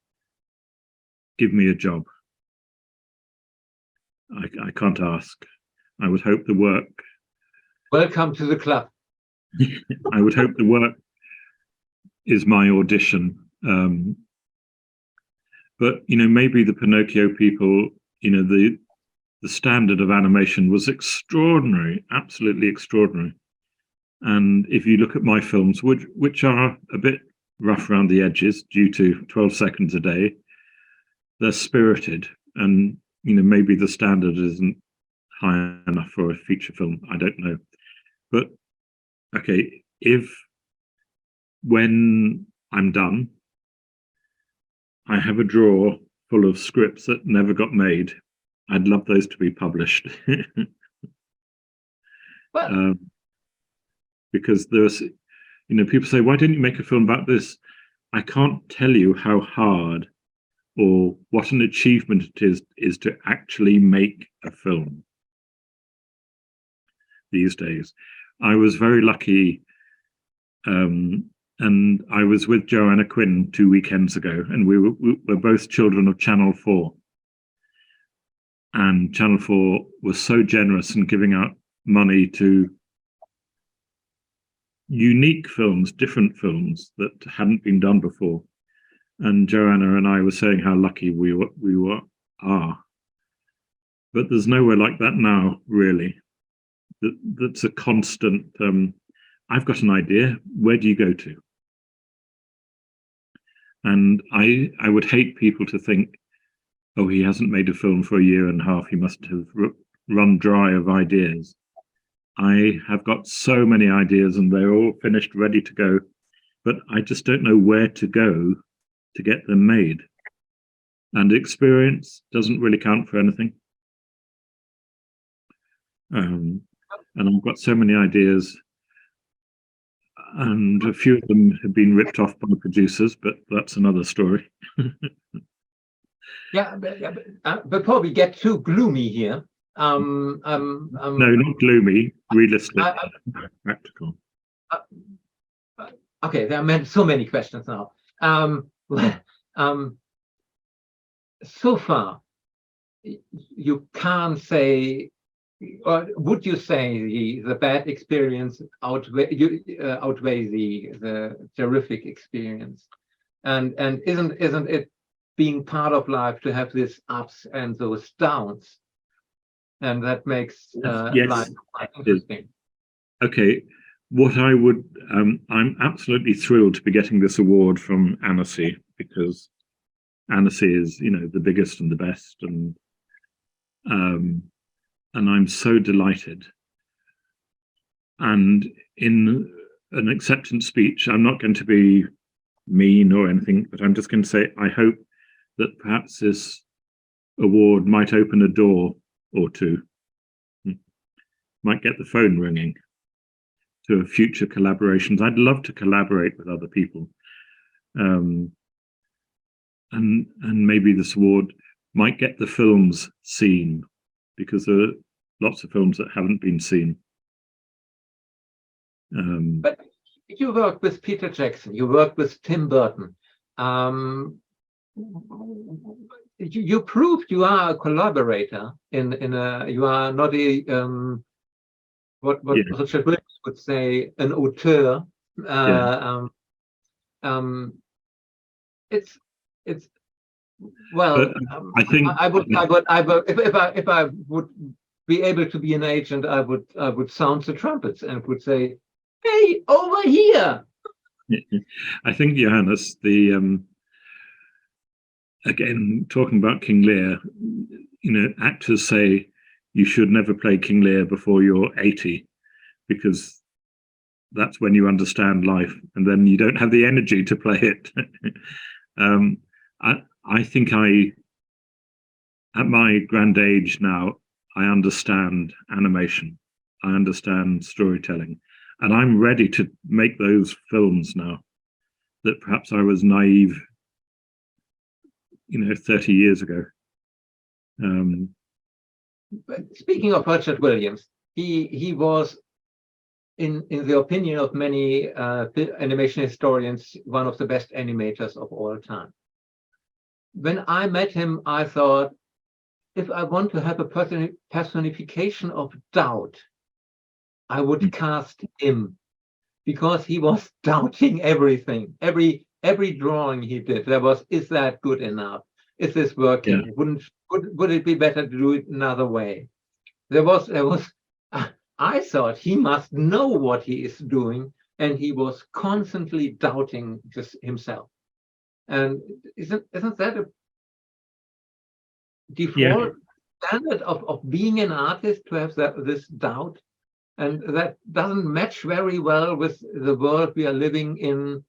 "Give me a job." I can't ask. I would hope the work. Welcome to the club. I would hope the work is my audition. But maybe the Pinocchio people, the standard of animation was extraordinary, absolutely extraordinary. And if you look at my films, which are a bit rough around the edges due to 12 seconds a day, they're spirited, and maybe the standard isn't high enough for a feature film. I don't know, but okay, when I'm done, I have a drawer full of scripts that never got made. I'd love those to be published. Well, because there's, people say, "Why didn't you make a film about this?" I can't tell you how hard or what an achievement it is to actually make a film these days. I was very lucky, and I was with Joanna Quinn 2 weekends ago, and we were both children of Channel 4. And Channel 4 was so generous in giving out money to unique films, different films that hadn't been done before. And Joanna and I were saying how lucky we are. But there's nowhere like that now, really. That's a constant, I've got an idea, where do you go to? And I would hate people to think, "Oh, he hasn't made a film for a year and a half, he must have run dry of ideas." I have got so many ideas and they're all finished, ready to go, but I just don't know where to go to get them made. And experience doesn't really count for anything. And I've got so many ideas, and a few of them have been ripped off by producers, but that's another story. yeah, before we get too gloomy here, no, not gloomy, realistic, practical. Okay, there are so many questions now. So far, you can't say, or would you say the bad experience outweigh the terrific experience? And isn't it being part of life to have these ups and those downs? And that makes yes, life quite interesting. Okay, what I would, I'm absolutely thrilled to be getting this award from Annecy, because Annecy is, the biggest and the best, and I'm so delighted. And in an acceptance speech, I'm not going to be mean or anything, but I'm just going to say, I hope that perhaps this award might open a door or two, might get the phone ringing to future collaborations. I'd love to collaborate with other people. And maybe this award might get the films seen, because there are lots of films that haven't been seen. But you worked with Peter Jackson, you worked with Tim Burton. You proved you are a collaborator you are not a what Richard Williams would say, an auteur. It's well. I think I would if I would be able to be an agent, I would sound the trumpets and would say, "Hey, over here!" I think, Johannes, again, talking about King Lear, actors say you should never play King Lear before you're 80, because that's when you understand life, and then you don't have the energy to play it. I think at my grand age now, I understand animation, I understand storytelling, and I'm ready to make those films now that perhaps I was naive 30 years ago. But speaking of Richard Williams, he was, in the opinion of many animation historians, one of the best animators of all time. When I met him, I thought, if I want to have a personification of doubt, I would cast him, because he was doubting everything. Every drawing he did, there was, is that good enough? Is this working? Yeah. Would it be better to do it another way? There was I thought he must know what he is doing, and he was constantly doubting himself. And isn't that a default standard of being an artist, to have this doubt? And that doesn't match very well with the world we are living in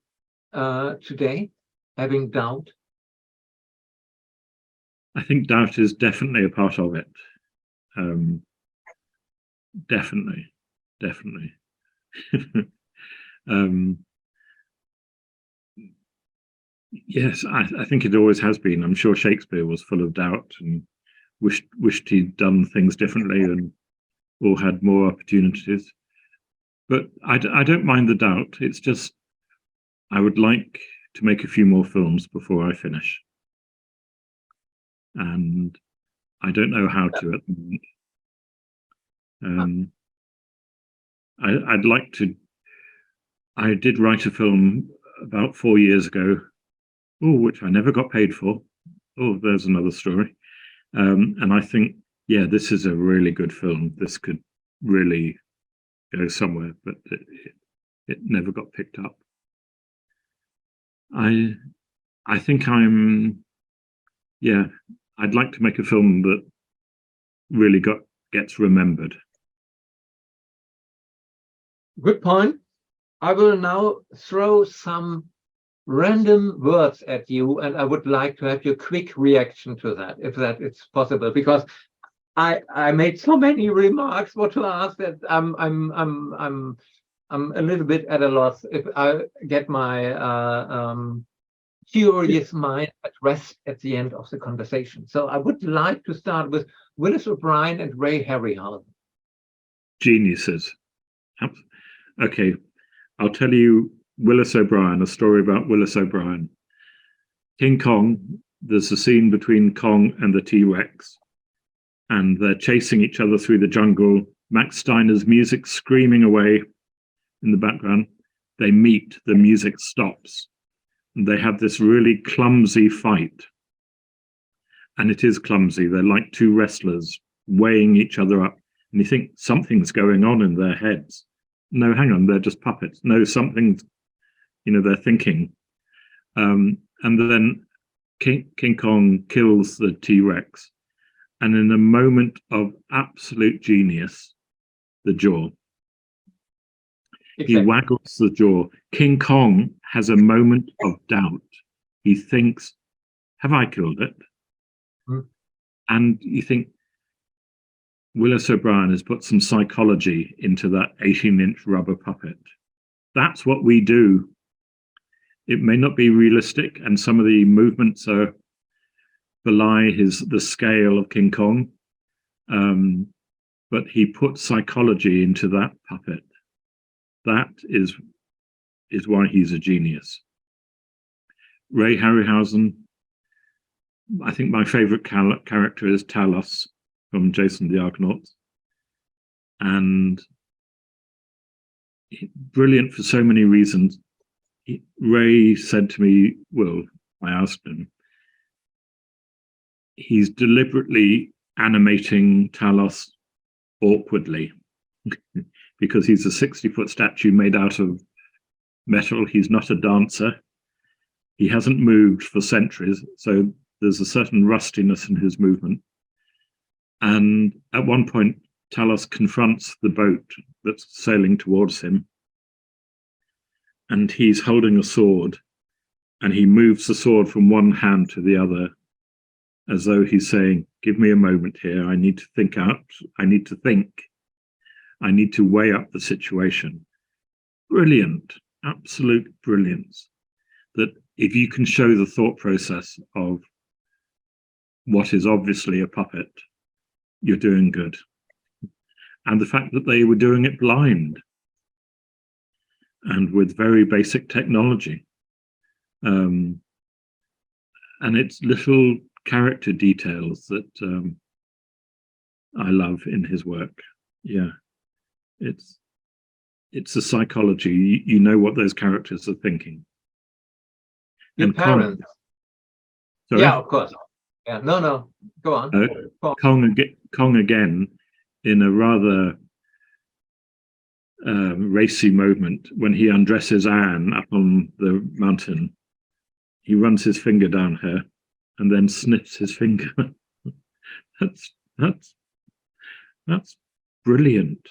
today, having doubt. I think doubt is definitely a part of it. Definitely. Yes, I think it always has been. I'm sure Shakespeare was full of doubt and wished he'd done things differently and or had more opportunities. But I don't mind the doubt. It's just I would like to make a few more films before I finish. And I don't know how to at the moment. I'd like to. I did write a film about 4 years ago, which I never got paid for. Oh, there's another story. And I think, yeah, this is a really good film. This could really go somewhere, but it never got picked up. I think I'd like to make a film that really gets remembered. Good point. I will now throw some random words at you, and I would like to have your quick reaction to that, if that is possible, because I made so many remarks what to ask that I'm a little bit at a loss if I get my curious mind at rest at the end of the conversation. So I would like to start with Willis O'Brien and Ray Harryhausen. Geniuses. Okay, I'll tell you Willis O'Brien, a story about Willis O'Brien. King Kong, there's a scene between Kong and the T-Rex, and they're chasing each other through the jungle. Max Steiner's music screaming away in the background. They meet, the music stops, and they have this really clumsy fight. And it is clumsy. They're like two wrestlers weighing each other up, and you think something's going on in their heads. No, hang on, they're just puppets. No, something's, they're thinking. And then King Kong kills the T-Rex, and in a moment of absolute genius, the jaw. Exactly. He waggles the jaw. King Kong has a moment of doubt. He thinks, have I killed it? And you think, Willis O'Brien has put some psychology into that 18-inch rubber puppet. That's what we do. It may not be realistic, and some of the movements belie the scale of King Kong, but he put psychology into that puppet. That is why he's a genius. Ray Harryhausen, I think my favorite character is Talos from Jason the Argonauts, and brilliant for so many reasons. Ray said to me, well, I asked him, he's deliberately animating Talos awkwardly because he's a 60-foot statue made out of metal. He's not a dancer. He hasn't moved for centuries, so there's a certain rustiness in his movement. And at one point, Talos confronts the boat that's sailing towards him, and he's holding a sword, and he moves the sword from one hand to the other, as though he's saying, give me a moment here, I need to think out, I need to think, I need to weigh up the situation. Brilliant, absolute brilliance. That if you can show the thought process of what is obviously a puppet, you're doing good. And the fact that they were doing it blind and with very basic technology. And it's little character details that I love in his work. Yeah, it's a psychology. You know what those characters are thinking. Your parents. Sorry? Yeah, of course. Yeah, no, go on. Kong again, in a rather racy moment, when he undresses Anne up on the mountain, he runs his finger down her and then sniffs his finger. that's brilliant.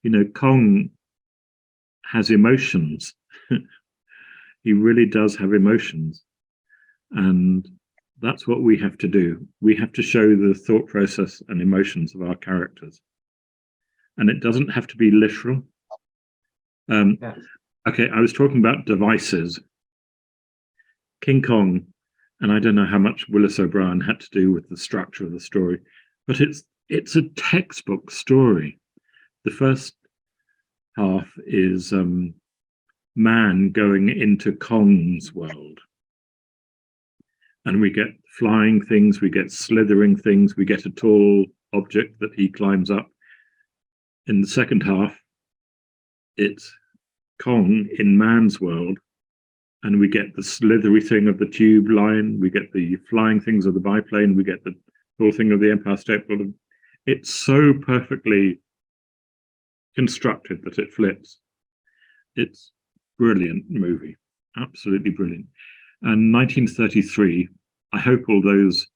You know, Kong has emotions. He really does have emotions. And that's what we have to do. We have to show the thought process and emotions of our characters. And it doesn't have to be literal. Yes. Okay, I was talking about devices. King Kong, and I don't know how much Willis O'Brien had to do with the structure of the story, but it's a textbook story. The first half is man going into Kong's world. And we get flying things, we get slithering things, we get a tall object that he climbs up. In the second half, it's Kong in man's world, and we get the slithery thing of the tube line, we get the flying things of the biplane, we get the whole thing of the Empire State Building. It's so perfectly constructed that it flips. It's brilliant movie, absolutely brilliant. And 1933, I hope all those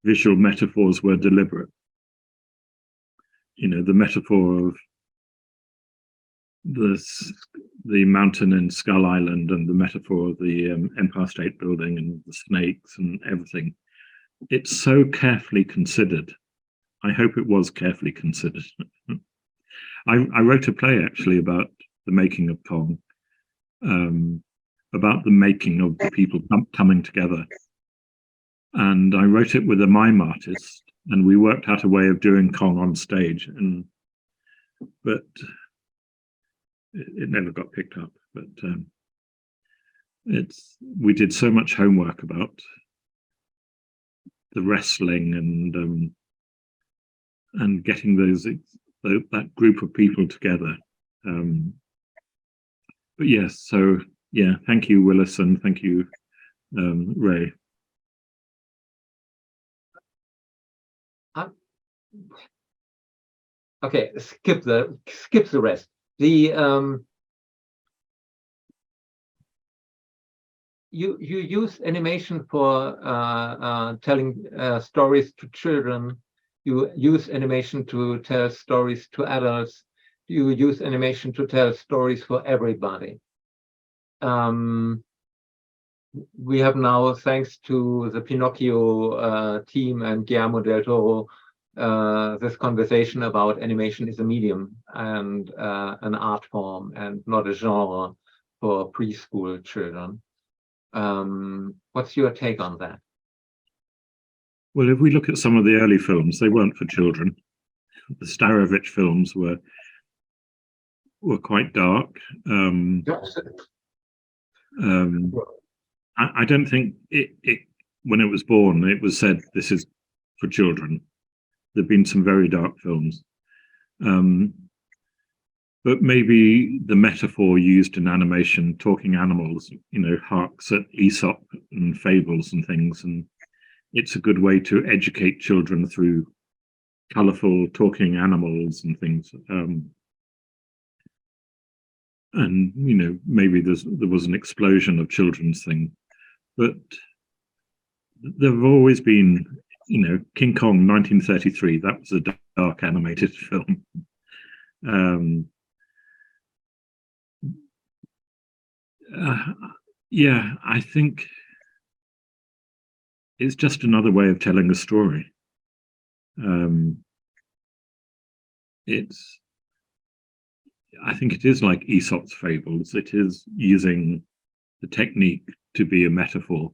visual metaphors were deliberate. You know, the metaphor of the mountain in Skull Island and the metaphor of the Empire State Building and the snakes and everything. It's so carefully considered. I hope it was carefully considered. I wrote a play actually about the making of Kong, about the making of the people coming together. And I wrote it with a mime artist, and we worked out a way of doing Kong on stage, but it never got picked up. But we did so much homework about the wrestling and getting that group of people together. But yes, so yeah, thank you, Willis, and thank you, Ray. Okay, skip the rest. You use animation for telling stories to children. You use animation to tell stories to adults. You use animation to tell stories for everybody. We have now, thanks to the Pinocchio team and Guillermo del Toro, this conversation about animation is a medium and an art form and not a genre for preschool children. What's your take on that? Well, if we look at some of the early films, they weren't for children. The Starovich films were quite dark. I don't think it when it was born, it was said this is for children. There've been some very dark films. But maybe the metaphor used in animation, talking animals, you know, harks at Aesop and fables and things. And it's a good way to educate children through colorful talking animals and things. And, you know, maybe there was an explosion of children's thing. But there have always been, you know, King Kong 1933, that was a dark animated film. Yeah, I think it's just another way of telling a story. I think it is like Aesop's fables. It is using the technique to be a metaphor.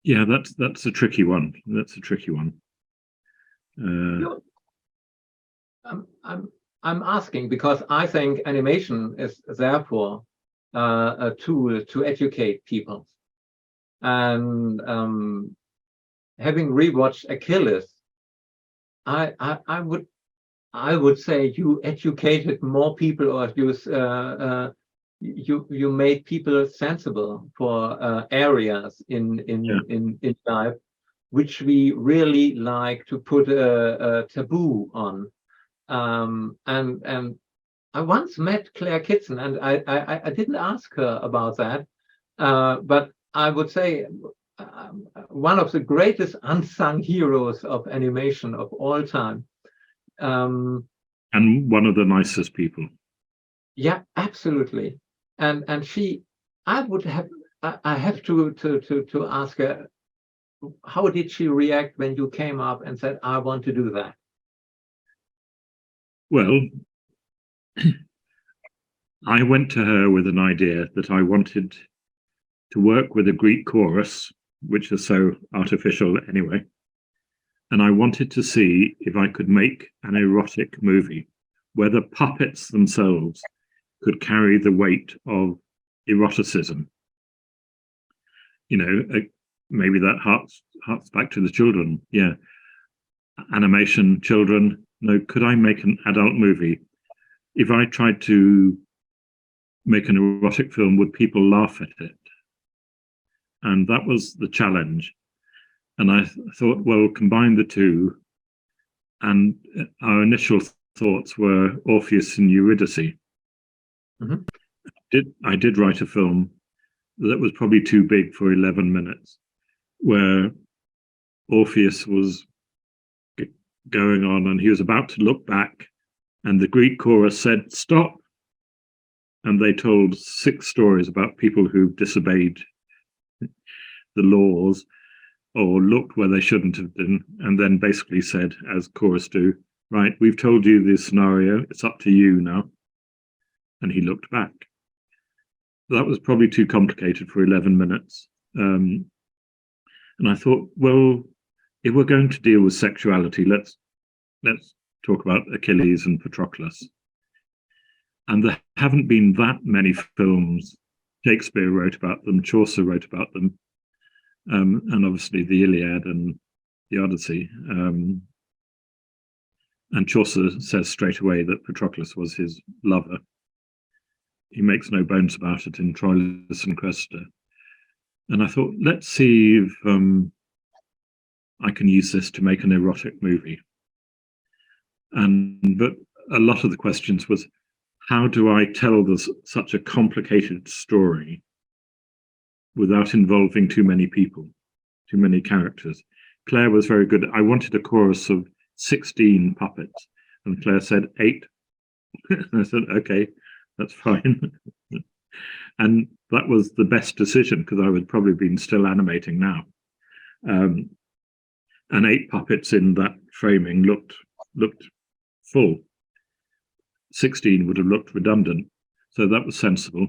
Yeah, that's a tricky one. That's a tricky one. I'm asking because I think animation is therefore a tool to educate people. And having rewatched Achilles, I would say you educated more people, or you made people sensible for areas in life which we really like to put a taboo on. And I once met Claire Kitson, and I didn't ask her about that, but I would say one of the greatest unsung heroes of animation of all time. And one of the nicest people. Yeah, absolutely. And I have to ask her, how did she react when you came up and said, I want to do that? Well, I went to her with an idea that I wanted to work with a Greek chorus, which is so artificial anyway. And I wanted to see if I could make an erotic movie where the puppets themselves could carry the weight of eroticism. You know, maybe that harks back to the children. Yeah. Animation, children. No, could I make an adult movie? If I tried to make an erotic film, would people laugh at it? And that was the challenge. And I thought, well, combine the two. And our initial thoughts were Orpheus and Eurydice. Mm-hmm. I did write a film that was probably too big for 11 minutes, where Orpheus was going on and he was about to look back, and the Greek chorus said, stop. And they told 6 stories about people who've disobeyed the laws or looked where they shouldn't have been, and then basically said, as chorus do, right, we've told you this scenario, it's up to you now. And he looked back. That was probably too complicated for 11 minutes. And I thought, well, if we're going to deal with sexuality, let's talk about Achilles and Patroclus. And there haven't been that many films. Shakespeare wrote about them, Chaucer wrote about them, and obviously the Iliad and the Odyssey. And Chaucer says straight away that Patroclus was his lover. He makes no bones about it in Troilus and Cressida. And I thought, let's see if I can use this to make an erotic movie. But a lot of the questions was, how do I tell such a complicated story without involving too many people, too many characters? Claire was very good. I wanted a chorus of 16 puppets, and Claire said 8. And I said, okay, that's fine. And that was the best decision, because I would probably been still animating now. And 8 puppets in that framing looked full. 16 would have looked redundant. So that was sensible.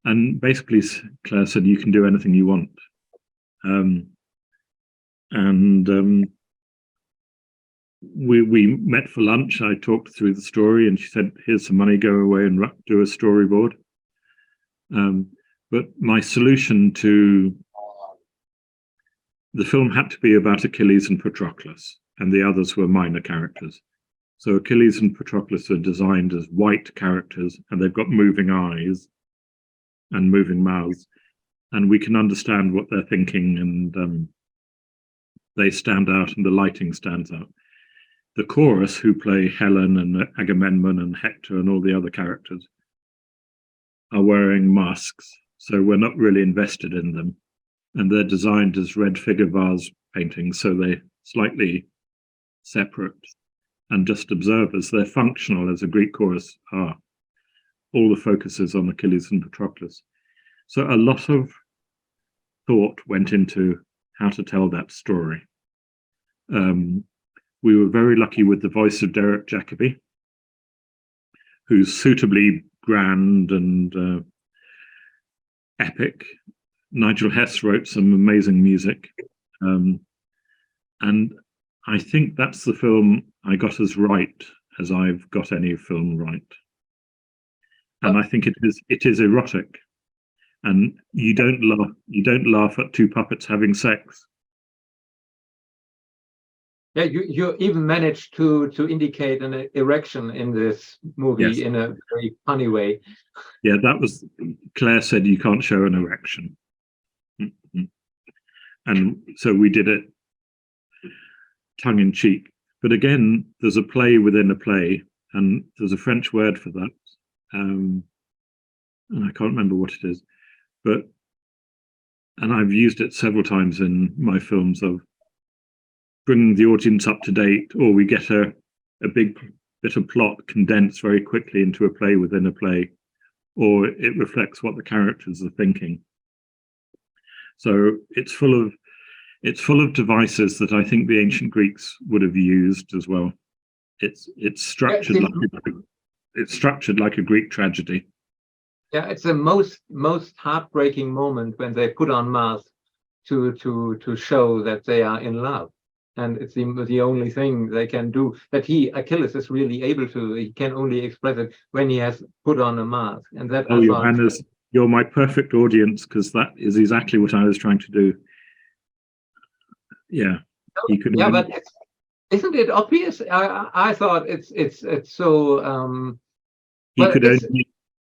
And basically, Claire said, you can do anything you want. We met for lunch. I talked through the story, and she said, here's some money, go away and do a storyboard. But my solution to the film had to be about Achilles and Patroclus, and the others were minor characters. So Achilles and Patroclus are designed as white characters, and they've got moving eyes and moving mouths, and we can understand what they're thinking, and they stand out, and the lighting stands out. The chorus, who play Helen and Agamemnon and Hector and all the other characters, are wearing masks, so we're not really invested in them. And they're designed as red figure vase paintings, so they're slightly separate and just observers. They're functional, as a Greek chorus are. All the focus is on Achilles and Patroclus. So a lot of thought went into how to tell that story. We were very lucky with the voice of Derek Jacobi, who's suitably grand and epic, Nigel Hess wrote some amazing music. And I think that's the film I got as right as I've got any film right. And I think it is erotic. And you don't laugh at two puppets having sex. Yeah, you even managed to indicate an erection in this movie. Yes. In a very funny way. Yeah, that was, Claire said you can't show an erection. And so we did it tongue in cheek. But again, there's a play within a play, and there's a French word for that. And I can't remember what it is, and I've used it several times in my films of bringing the audience up to date, or we get a big bit of plot condensed very quickly into a play within a play, or it reflects what the characters are thinking. So it's full of devices that I think the ancient Greeks would have used as well. It's structured like a Greek tragedy. Yeah, it's the most heartbreaking moment when they put on masks to show that they are in love, and it's the only thing they can do. That Achilles is really able to. He can only express it when he has put on a mask, and that. Oh, Johannes, you're my perfect audience, because that is exactly what I was trying to do. Yeah, he could. Yeah, but isn't it obvious? I thought it's so.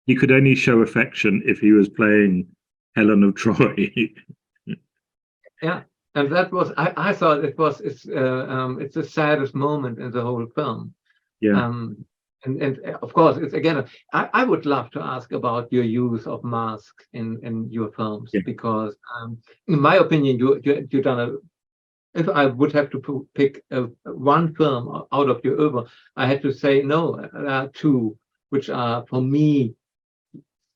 He could only show affection if he was playing Helen of Troy. Yeah, and that was I thought it's the saddest moment in the whole film. Yeah. And of course, it's again. I would love to ask about your use of masks in your films, yeah. Because in my opinion, you've done a. If I would have to pick one film out of your oeuvre, I had to say no. There are two which are for me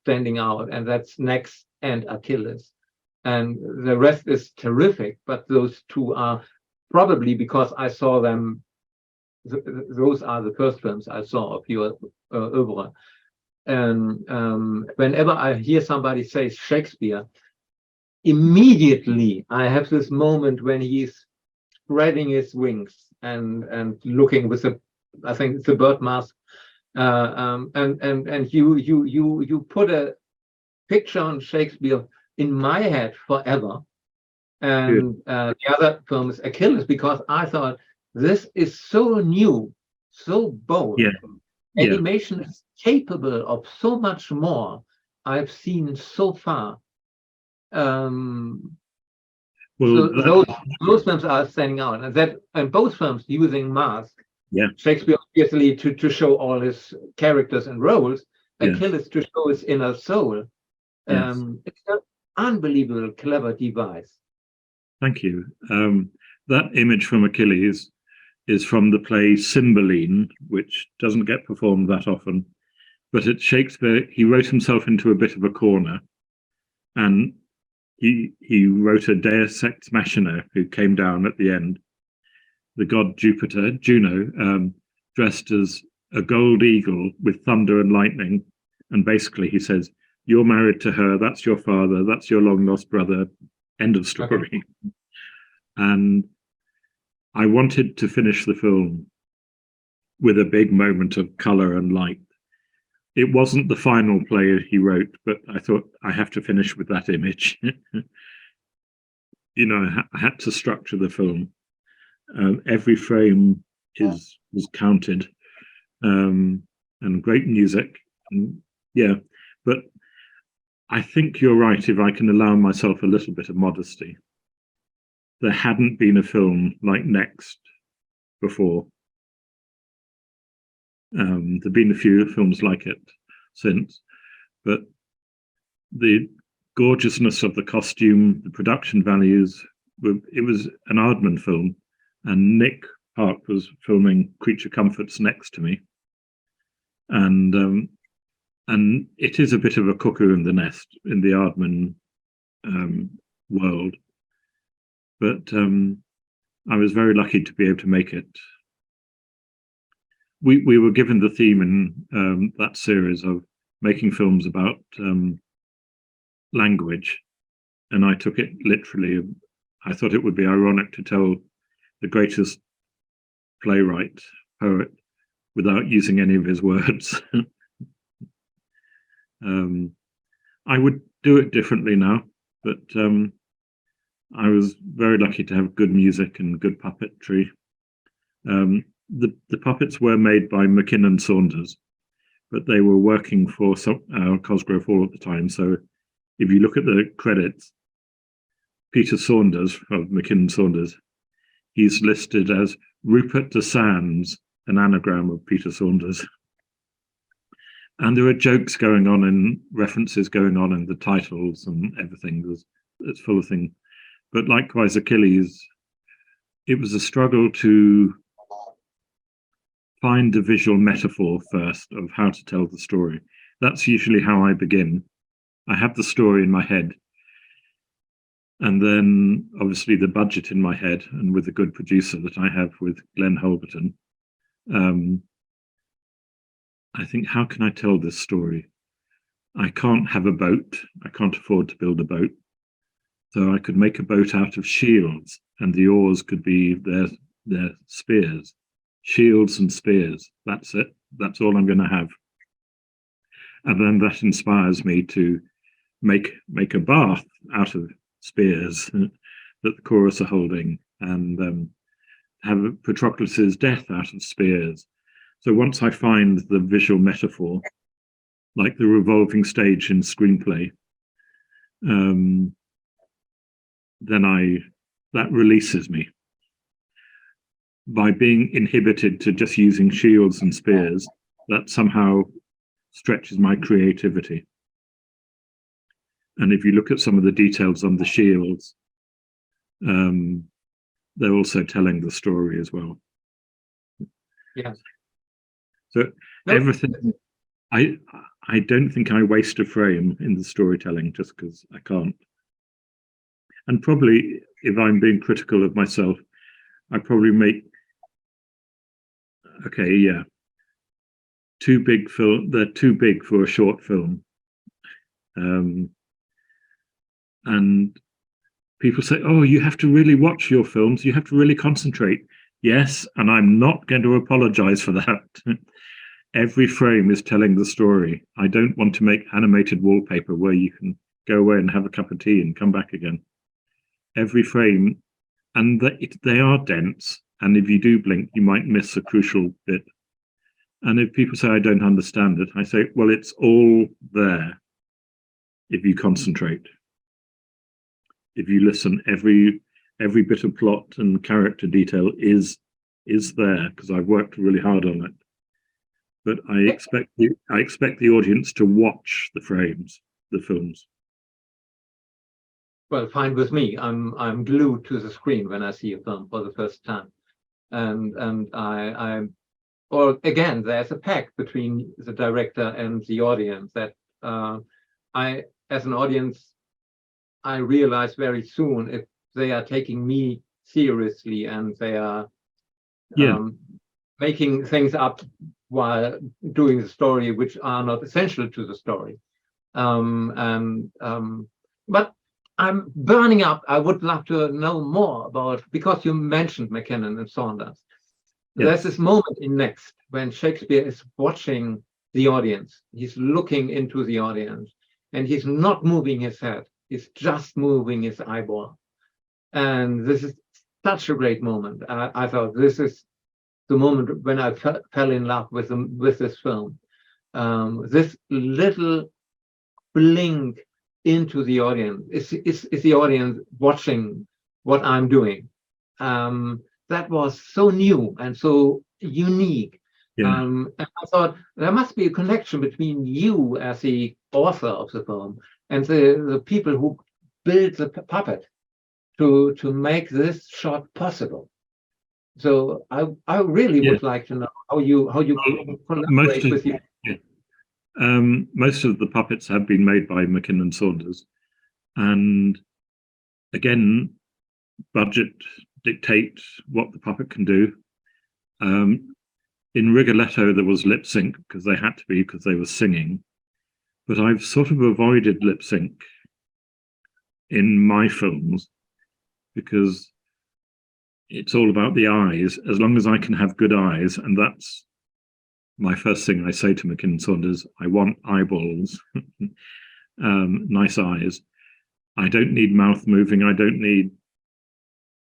standing out, and that's Next and Achilles. And the rest is terrific, but those two are probably because I saw them. Those are the first films I saw of your oeuvre. And whenever I hear somebody say Shakespeare, immediately I have this moment when he's spreading his wings and looking with I think it's a bird mask, and you put a picture on Shakespeare in my head forever, and the other film is Achilles, because I thought this is so new, so bold. Yeah. Animation is capable of so much more I've seen so far. Well, so those films are standing out, and both films using masks. Yeah, Shakespeare obviously to show all his characters and roles, Achilles to show his inner soul. Yes. It's an unbelievable clever device. Thank you. That image from Achilles is from the play Cymbeline, which doesn't get performed that often, but at Shakespeare he wrote himself into a bit of a corner, and he wrote a Deus Ex Machina who came down at the end. The god Juno, dressed as a gold eagle with thunder and lightning. And basically he says, you're married to her, that's your father, that's your long lost brother, end of story. Okay. And I wanted to finish the film with a big moment of color and light. It wasn't the final play he wrote, but I thought I have to finish with that image. You know, I had to structure the film. Every frame was counted, and great music. And yeah, but I think you're right. If I can allow myself a little bit of modesty, there hadn't been a film like Next before. There've been a few films like it since, but the gorgeousness of the costume, the production values, it was an Aardman film, and Nick Park was filming Creature Comforts next to me, and it is a bit of a cuckoo in the nest in the Aardman world, but I was very lucky to be able to make it. We were given the theme in that series of making films about language, and I took it literally. I thought it would be ironic to tell the greatest playwright, poet, without using any of his words. I would do it differently now, but I was very lucky to have good music and good puppetry. The puppets were made by McKinnon Saunders, but they were working for Cosgrove Hall at the time. So if you look at the credits, Peter Saunders of McKinnon Saunders, he's listed as Rupert de Sands, an anagram of Peter Saunders. And there are jokes going on and references going on in the titles and everything. It's full of things. But likewise, Achilles, it was a struggle to find the visual metaphor first of how to tell the story. That's usually how I begin. I have the story in my head, and then obviously the budget in my head, and with a good producer that I have with Glenn Holberton, I think, how can I tell this story? I can't have a boat. I can't afford to build a boat. So I could make a boat out of shields, and the oars could be their spears. Shields and spears. That's it. That's all I'm going to have. And then that inspires me to make a bath out of spears that the chorus are holding, and have Patroclus's death out of spears. So once I find the visual metaphor, like the revolving stage in screenplay, then that releases me. By being inhibited to just using shields and spears, that somehow stretches my creativity. And if you look at some of the details on the shields, they're also telling the story as well. Yeah. So everything, I don't think I waste a frame in the storytelling just because I can't. And probably, if I'm being critical of myself, I probably make, okay, yeah, they're too big for a short film. And people say, oh, you have to really watch your films, you have to really concentrate. Yes, and I'm not going to apologize for that. Every frame is telling the story. I don't want to make animated wallpaper where you can go away and have a cup of tea and come back again. Every frame, and they are dense, and if you do blink, you might miss a crucial bit. And if people say I don't understand it, I say, well, it's all there if you concentrate. If you listen, every bit of plot and character detail is there, because I've worked really hard on it. But I expect the audience to watch the films. Well, fine with me. I'm glued to the screen when I see a film for the first time, and or again, there's a pact between the director and the audience that as an audience, I realize very soon if they are taking me seriously and they are making things up while doing the story, which are not essential to the story. But I'm burning up. I would love to know more about, because you mentioned McKinnon and Saunders. Yes. There's this moment in Next when Shakespeare is watching the audience. He's looking into the audience, and he's not moving his head. He's just moving his eyeball. And this is such a great moment. I thought this is the moment when I fell in love with this film. This little blink into the audience is the audience watching what I'm doing. That was so new and so unique. Yeah. And I thought there must be a connection between you as the author of the film and the people who built the puppet to make this shot possible. So I really would like to know how you collaborate with you. Yeah. Most of the puppets have been made by McKinnon Saunders, and again, budget dictates what the puppet can do. In Rigoletto, there was lip sync because they had to be, because they were singing, but I've sort of avoided lip sync in my films, because it's all about the eyes. As long as I can have good eyes, and that's my first thing I say to McKinnon Saunders, I want eyeballs, nice eyes. I don't need mouth moving, I don't need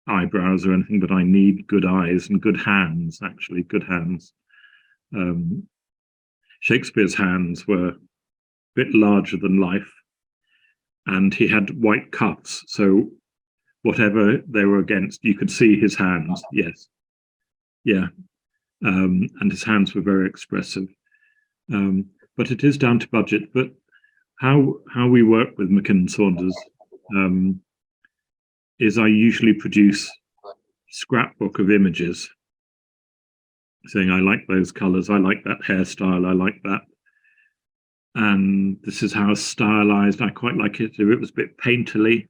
eyebrows or anything, but I need good eyes and good hands, actually, good hands. Shakespeare's hands were a bit larger than life, and he had white cuffs, so whatever they were against, you could see his hands. Yes, yeah, and his hands were very expressive. But it is down to budget. But how we work with McKinnon Saunders is I usually produce a scrapbook of images, saying I like those colours, I like that hairstyle, I like that. And this is how stylized. I quite like it if it was a bit painterly.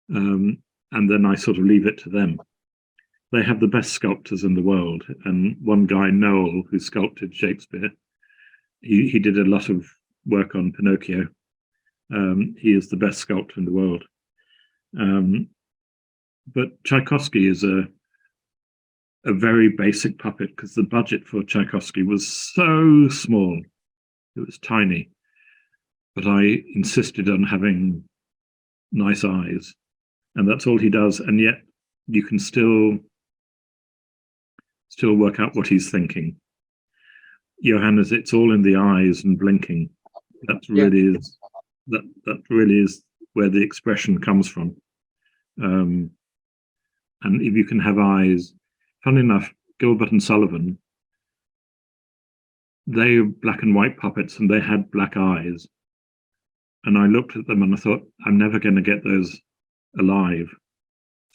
And then I sort of leave it to them. They have the best sculptors in the world. And one guy, Noel, who sculpted Shakespeare, he did a lot of work on Pinocchio. He is the best sculptor in the world. But Tchaikovsky is a very basic puppet, because the budget for Tchaikovsky was so small. It was tiny. But I insisted on having nice eyes. And that's all he does. And yet you can still work out what he's thinking. Johannes, it's all in the eyes and blinking. That really is that really is where the expression comes from. And if you can have eyes, funny enough, Gilbert and Sullivan, they were black and white puppets, and they had black eyes. And I looked at them and I thought, I'm never going to get those alive.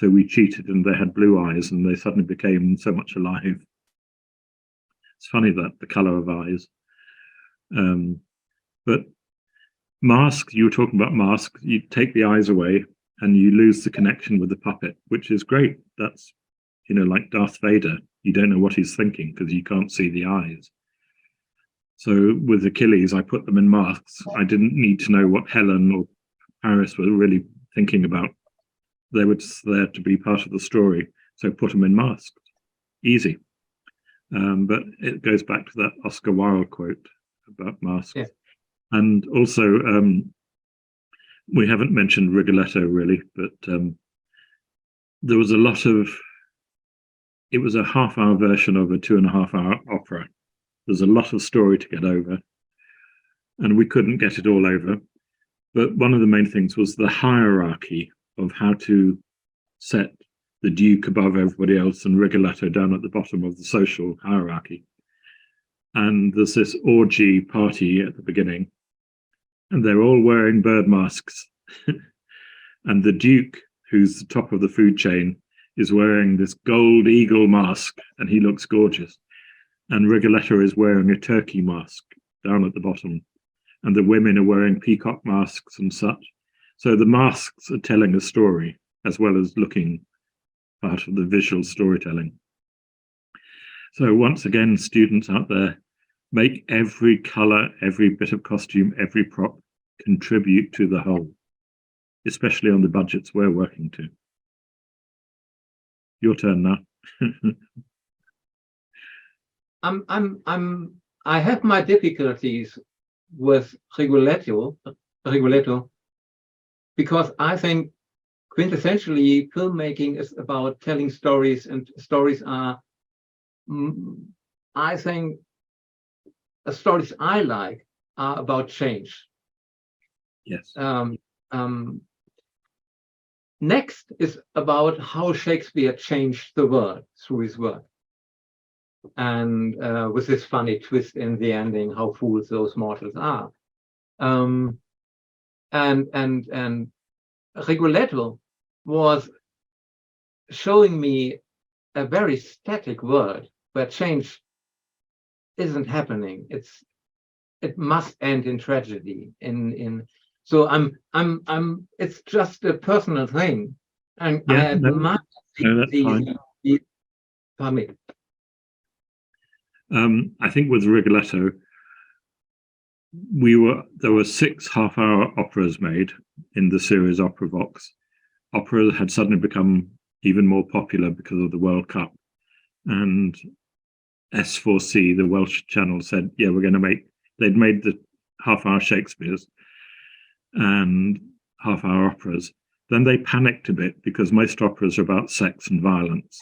So we cheated, and they had blue eyes, and they suddenly became so much alive. It's funny that the color of eyes. But masks, you were talking about masks, you take the eyes away and you lose the connection with the puppet, which is great. That's, like Darth Vader. You don't know what he's thinking because you can't see the eyes. So with Achilles, I put them in masks. I didn't need to know what Helen or Paris were really thinking about. They were just there to be part of the story. So put them in masks. Easy. But it goes back to that Oscar Wilde quote about masks. Yeah. And also, we haven't mentioned Rigoletto really, but there was a lot of, it was a half-hour version of a 2.5-hour opera. There's a lot of story to get over, and we couldn't get it all over. But one of the main things was the hierarchy of how to set the Duke above everybody else and Rigoletto down at the bottom of the social hierarchy. And there's this orgy party at the beginning, and they're all wearing bird masks. And the Duke, who's the top of the food chain, is wearing this gold eagle mask, and he looks gorgeous. And Rigoletto is wearing a turkey mask down at the bottom. And the women are wearing peacock masks and such. So the masks are telling a story, as well as looking part of the visual storytelling. So once again, students out there, make every color, every bit of costume, every prop contribute to the whole, especially on the budgets we're working to. Your turn now. I have my difficulties with Rigoletto, because I think quintessentially filmmaking is about telling stories, and stories are, I think, the stories I like are about change. Yes. Next is about how Shakespeare changed the world through his work. And with this funny twist in the ending, how fools those mortals are. And Rigoletto was showing me a very static world where change isn't happening. It must end in tragedy. So it's just a personal thing, and yeah, I admire I think with Rigoletto, there were 6 half-hour operas made in the series Opera Vox. Opera had suddenly become even more popular because of the World Cup, and S4C, the Welsh channel, said, yeah, we're going to make, they'd made the half-hour Shakespeares and half-hour operas. Then they panicked a bit because most operas are about sex and violence.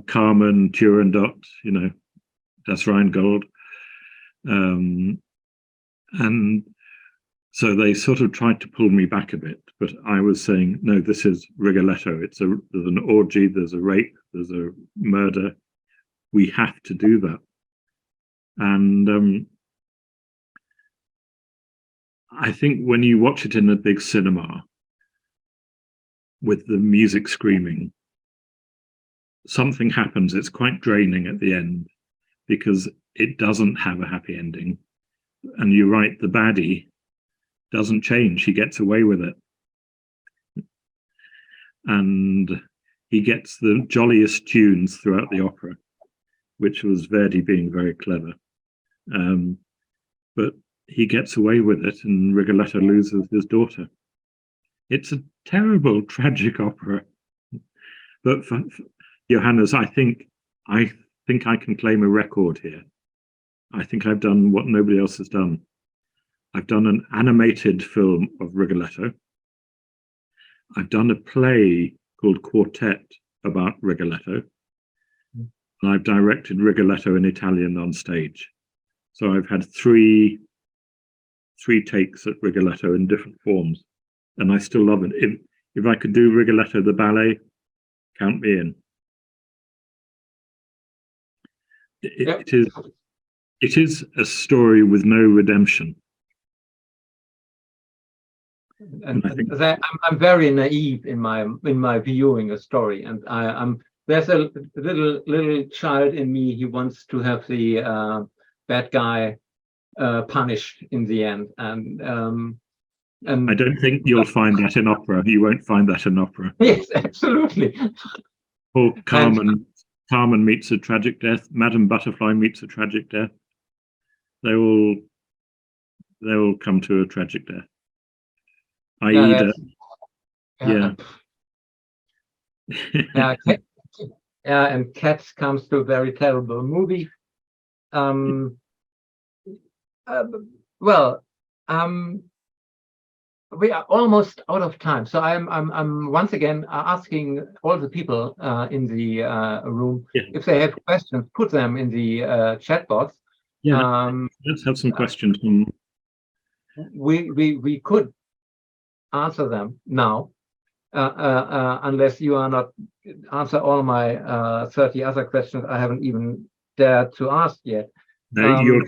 Carmen, Turandot, you know, Das Rheingold. And so they sort of tried to pull me back a bit, but I was saying, no, this is Rigoletto. There's an orgy, there's a rape, there's a murder. We have to do that. And I think when you watch it in a big cinema with the music screaming, something happens. It's quite draining at the end because it doesn't have a happy ending. And you're right, the baddie doesn't change. He gets away with it. And he gets the jolliest tunes throughout the opera, which was Verdi being very clever. But he gets away with it, and Rigoletto loses his daughter. It's a terrible, tragic opera. But for Johannes, I think I can claim a record here. I think I've done what nobody else has done. I've done an animated film of Rigoletto. I've done a play called Quartet about Rigoletto. And I've directed Rigoletto in Italian on stage. So I've had three takes at Rigoletto in different forms, and I still love it. If I could do Rigoletto the ballet, count me in. It is a story with no redemption. And I think I'm very naive in my viewing a story, and there's a little child in me. He wants to have the bad guy punished in the end, and I don't think you'll find that in opera. You won't find that in opera. Yes, absolutely. Or Carmen meets a tragic death. Madame Butterfly meets a tragic death. They all come to a tragic death. Aida. Yeah. And Cats comes to a very terrible movie. We are almost out of time, so I'm once again asking all the people in the room, if they have questions, put them in the chat box. Let's have some questions. We could answer them now, unless you are not answer all my 30 other questions I haven't even dared to ask yet. No, you'll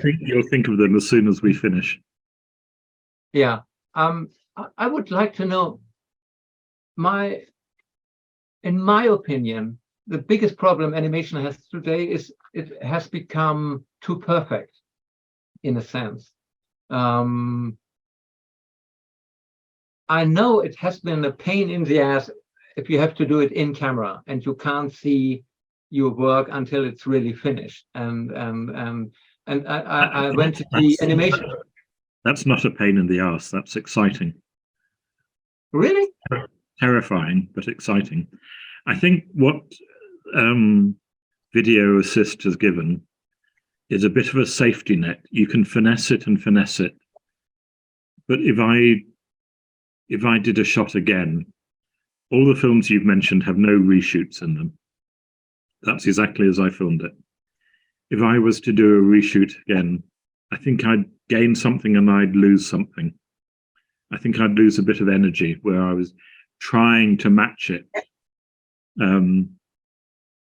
think of them as soon as we finish. Yeah. I would like to know, in my opinion, the biggest problem animation has today is it has become too perfect, in a sense. I know it has been a pain in the ass if you have to do it in camera and you can't see your work until it's really finished. And I went to the animation. That's not a pain in the ass. That's exciting. Really? Terrifying, but exciting. I think what Video Assist has given is a bit of a safety net. You can finesse it and finesse it. But if I did a shot again, all the films you've mentioned have no reshoots in them. That's exactly as I filmed it. If I was to do a reshoot again, I think I'd gain something and I'd lose something. I think I'd lose a bit of energy where I was trying to match it.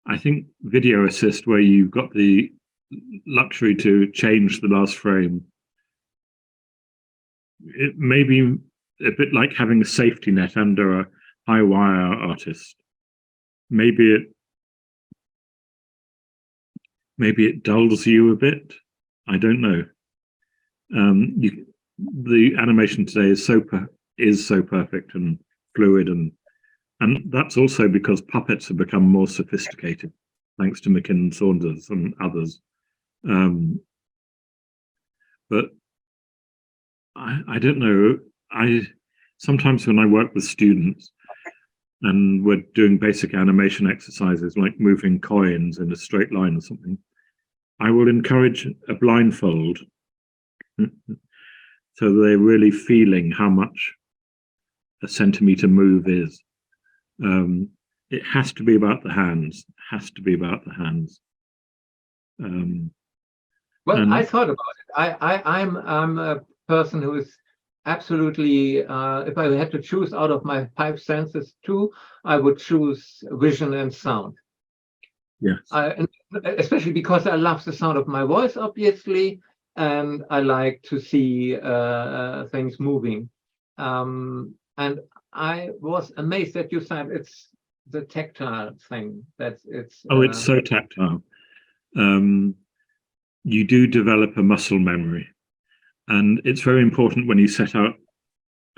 I think Video Assist, where you've got the luxury to change the last frame, it may be a bit like having a safety net under a high wire artist. Maybe it dulls you a bit. I don't know. The animation today is so perfect and fluid, and that's also because puppets have become more sophisticated, thanks to McKinnon Saunders and others. But I don't know. Sometimes when I work with students and we're doing basic animation exercises like moving coins in a straight line or something, I will encourage a blindfold so they're really feeling how much a centimeter move is. It has to be about the hands. Has to be about the hands. Well, I thought about it. I'm a person who is absolutely. If I had to choose out of my 5 senses too, I would choose vision and sound. Yes. And especially because I love the sound of my voice, obviously, and I like to see things moving. And I was amazed that you said it's the tactile thing. It's so tactile. You do develop a muscle memory, and it's very important when you set out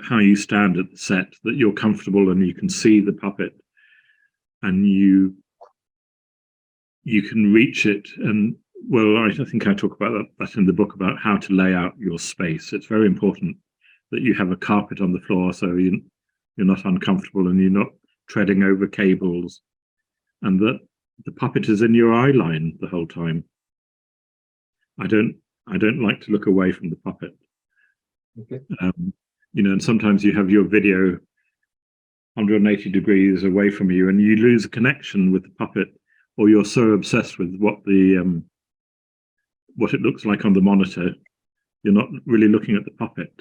how you stand at the set that you're comfortable and you can see the puppet and you can reach it. And well, I think I talk about that in the book about how to lay out your space. It's very important that you have a carpet on the floor so you're not uncomfortable and you're not treading over cables, and that the puppet is in your eye line the whole time. I don't like to look away from the puppet. Okay. And sometimes you have your video 180 degrees away from you and you lose a connection with the puppet, or you're so obsessed with what it looks like on the monitor, you're not really looking at the puppet.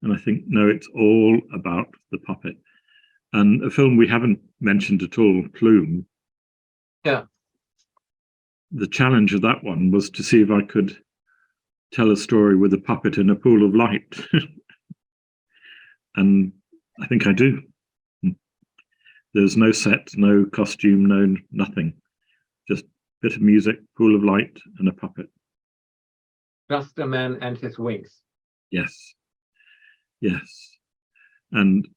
And I think, no, it's all about the puppet. And a film we haven't mentioned at all, Plume. Yeah. The challenge of that one was to see if I could tell a story with a puppet in a pool of light. And I think I do. There's no set, no costume, no nothing. Just a bit of music, pool of light, and a puppet. Just a man and his wings. Yes. Yes. And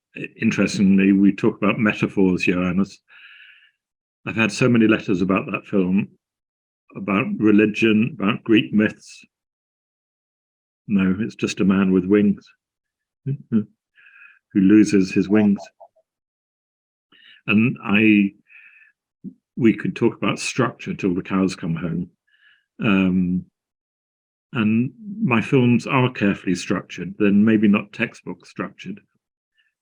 interestingly, we talk about metaphors, Johannes. I've had so many letters about that film, about religion, about Greek myths. No, it's just a man with wings who loses his wings. And we could talk about structure till the cows come home. And my films are carefully structured. They're maybe not textbook structured,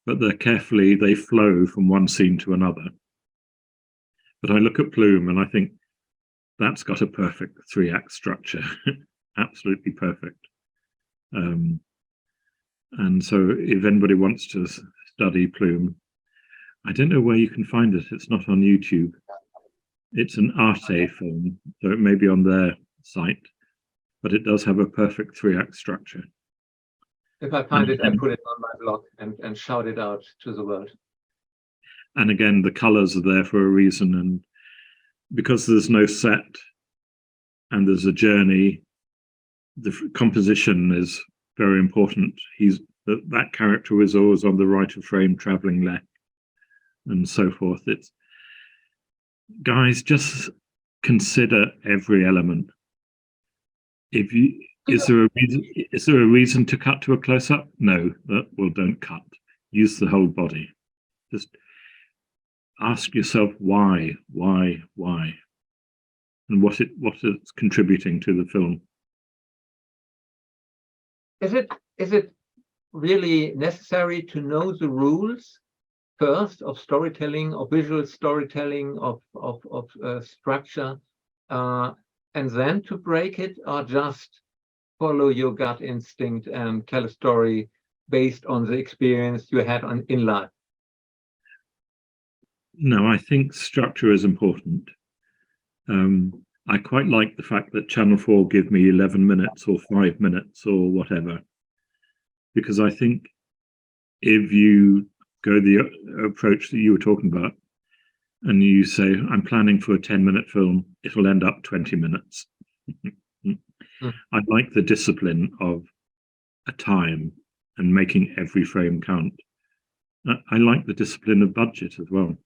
but they flow from one scene to another. But I look at Plume and I think that's got a perfect 3-act structure, absolutely perfect. And so if anybody wants to study Plume, I don't know where you can find it. It's not on YouTube. It's an Arte film, so it may be on their site, but it does have a perfect 3-act structure. If I find it, I put it on my blog and shout it out to the world. And again, the colors are there for a reason. And because there's no set and there's a journey, the composition is very important. That character is always on the right of frame, traveling left, and so forth. It's, guys, just consider every element. Is there a reason to cut to a close-up? No, don't cut. Use the whole body. Just ask yourself why, and what it's contributing to the film. Is it really necessary to know the rules first of storytelling, of visual storytelling, of structure, and then to break it, or just follow your gut instinct and tell a story based on the experience you had in life? No, I think structure is important. I quite like the fact that Channel 4 give me 11 minutes or 5 minutes or whatever, because I think if you go the approach that you were talking about and you say, I'm planning for a 10-minute film, it'll end up 20 minutes. I like the discipline of a time and making every frame count. I like the discipline of budget as well,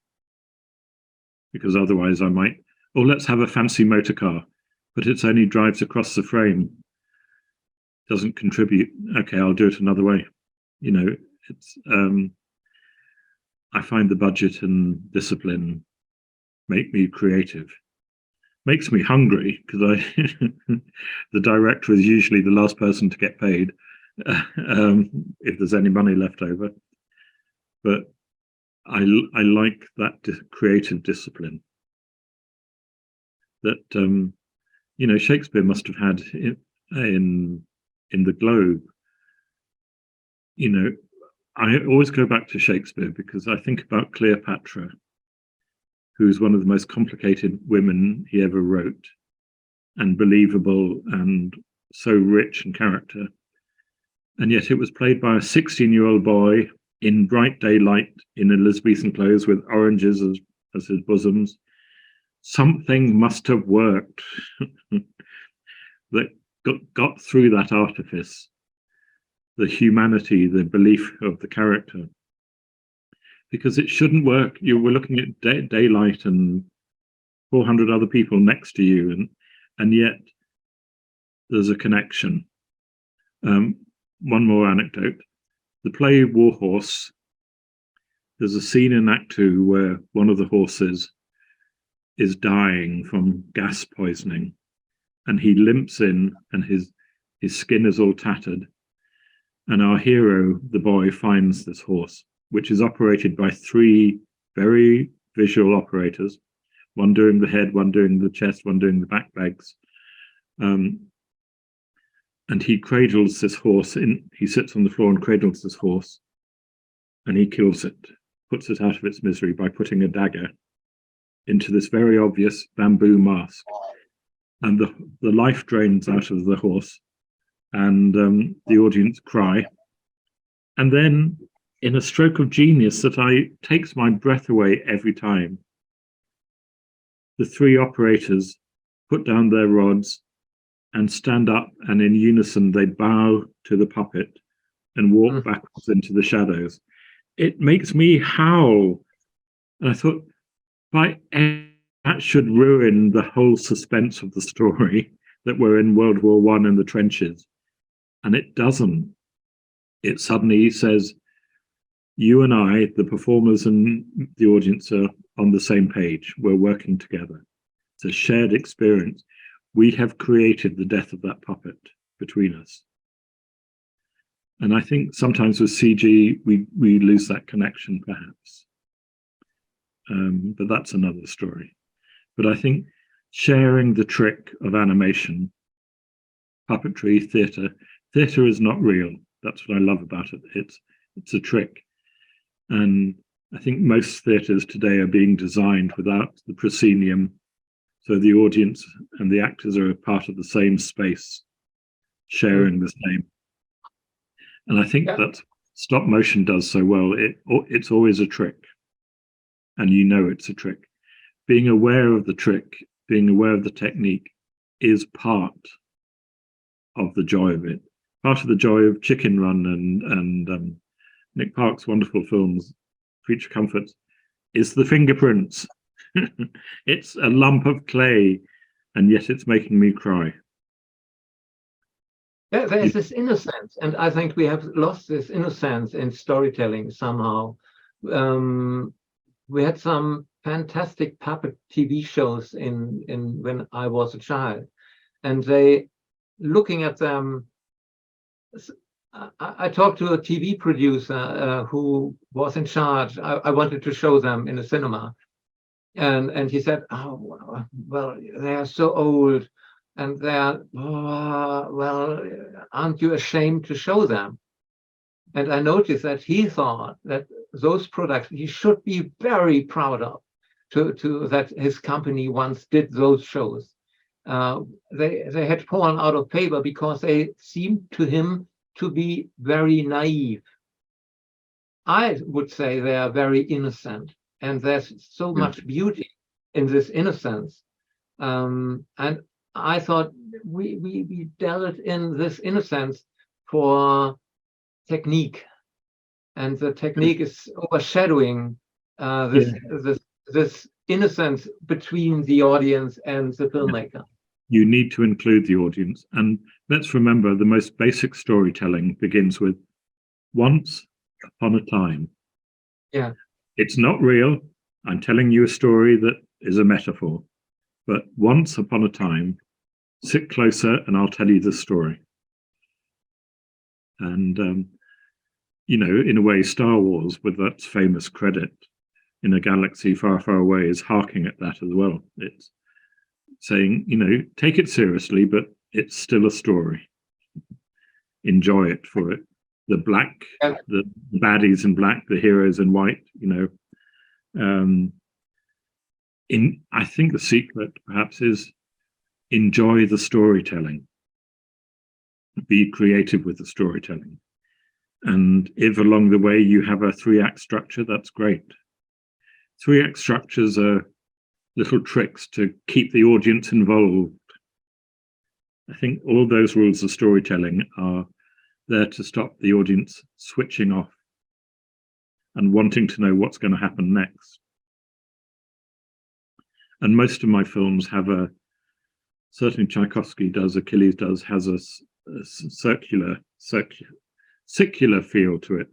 because otherwise I might, let's have a fancy motor car, but it only drives across the frame doesn't contribute, okay, I'll do it another way. You know, it's I find the budget and discipline make me creative. Makes me hungry because the director is usually the last person to get paid if there's any money left over. But I like that creative discipline that you know, Shakespeare must have had in the Globe. You know, I always go back to Shakespeare because I think about Cleopatra, who's one of the most complicated women he ever wrote, and believable and so rich in character. And yet it was played by a 16-year-old boy in bright daylight in Elizabethan clothes with oranges as his bosoms. Something must have worked that got through that artifice, the humanity, the belief of the character. Because it shouldn't work. You were looking at daylight and 400 other people next to you, and yet there's a connection. One more anecdote. The play Warhorse, there's a scene in Act 2 where one of the horses is dying from gas poisoning, and he limps in and his skin is all tattered. And our hero, the boy, finds this horse, which is operated by 3 very visual operators, one doing the head, one doing the chest, one doing the back legs. And he cradles this horse he sits on the floor and cradles this horse, and he kills it, puts it out of its misery by putting a dagger into this very obvious bamboo mask. And the life drains out of the horse, and the audience cry. And then, in a stroke of genius that takes my breath away every time, the 3 operators put down their rods and stand up, and in unison they bow to the puppet and walk backwards into the shadows. It makes me howl. And I thought, that should ruin the whole suspense of the story, that we're in World War I in the trenches. And it doesn't. It suddenly says, you and I, the performers and the audience, are on the same page. We're working together. It's a shared experience. We have created the death of that puppet between us. And I think sometimes with CG, we lose that connection, perhaps. But that's another story. But I think sharing the trick of animation, puppetry, theatre is not real. That's what I love about it. It's a trick. And I think most theatres today are being designed without the proscenium. So the audience and the actors are a part of the same space, sharing the same. And I think that stop motion does so well. It's always a trick, and you know it's a trick. Being aware of the trick, being aware of the technique, is part of the joy of it. Part of the joy of Chicken Run and Nick Park's wonderful films, Creature Comforts, is the fingerprints. It's a lump of clay, and yet it's making me cry. There's this innocence, and I think we have lost this innocence in storytelling somehow. We had some fantastic puppet TV shows in when I was a child, and looking at them, I talked to a TV producer who was in charge. I wanted to show them in a cinema. And he said, oh, well, they are so old, and they are, well, aren't you ashamed to show them? And I noticed that he thought that those products he should be very proud of, that his company once did those shows. They had fallen out of favor because they seemed to him to be very naive. I would say they are very innocent. And there's so much beauty in this innocence. And I thought we dealt in this innocence for technique. And the technique is overshadowing this innocence between the audience and the filmmaker. you need to include the audience. And let's remember, the most basic storytelling begins with once upon a time. Yeah. It's not real. I'm telling you a story that is a metaphor. But once upon a time, sit closer and I'll tell you the story. And, you know, in a way, Star Wars, with that famous credit, in a galaxy far, far away, is harking at that as well. It's saying, you know, take it seriously, but it's still a story. Enjoy it for it. The black, the baddies in black, the heroes in white, you know. I think the secret perhaps is enjoy the storytelling. Be creative with the storytelling. And if along the way you have a 3-act structure, that's great. 3-act structures are little tricks to keep the audience involved. I think all those rules of storytelling are there to stop the audience switching off and wanting to know what's going to happen next. And most of my films have certainly Tchaikovsky does, Achilles does, has a circular feel to it.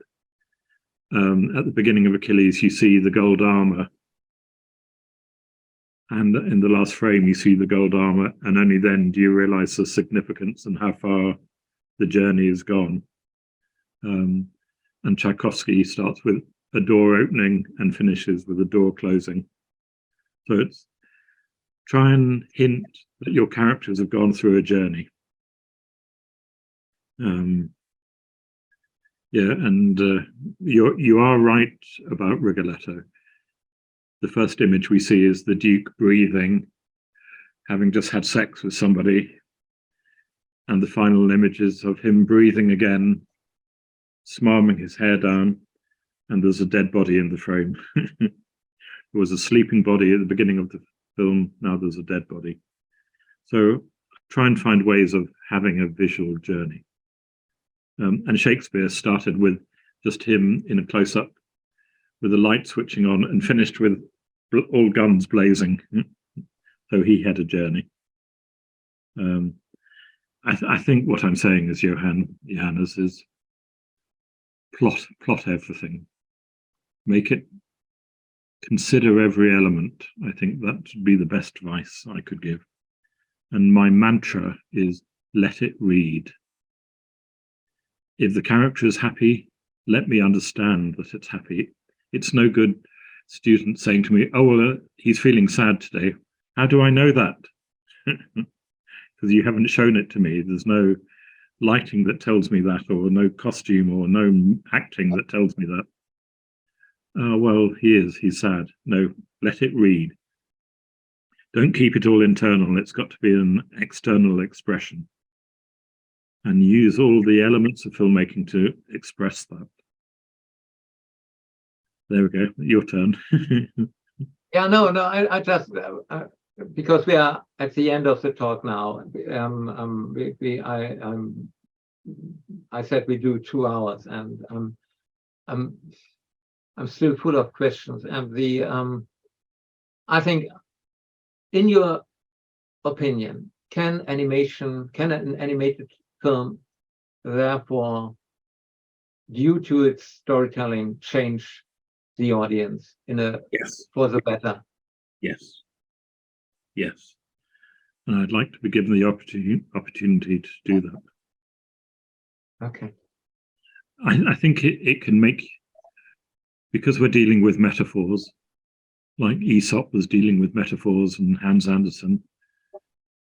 At the beginning of Achilles, you see the gold armor. And in the last frame, you see the gold armor, and only then do you realize the significance and how far the journey has gone. And Tchaikovsky starts with a door opening and finishes with a door closing. So it's try and hint that your characters have gone through a journey. Yeah, and you are right about Rigoletto. The first image we see is the Duke breathing, having just had sex with somebody. And the final image is of him breathing again, smarming his hair down, and there's a dead body in the frame. There was a sleeping body at the beginning of the film, now there's a dead body. So try and find ways of having a visual journey. And Shakespeare started with just him in a close-up with the light switching on and finished with all guns blazing. So he had a journey. I think what I'm saying is, Johannes, is plot everything. Make it, consider every element. I think that would be the best advice I could give. And my mantra is, let it read. If the character is happy, let me understand that it's happy. It's no good students saying to me, oh, well, he's feeling sad today. How do I know that? Because you haven't shown it to me. There's no lighting that tells me that, or no costume, or no acting that tells me that. Oh, well, he's sad. No, let it read. Don't keep it all internal. It's got to be an external expression. And use all the elements of filmmaking to express that. There we go. Your turn. Yeah, no, I just because we are at the end of the talk now. I said we do 2 hours, and I'm still full of questions. And I think, in your opinion, can an animated film, therefore, due to its storytelling, change the audience for the better? Yes. And I'd like to be given the opportunity to do that. Okay. I think it can make, because we're dealing with metaphors, like Aesop was dealing with metaphors and Hans Andersen,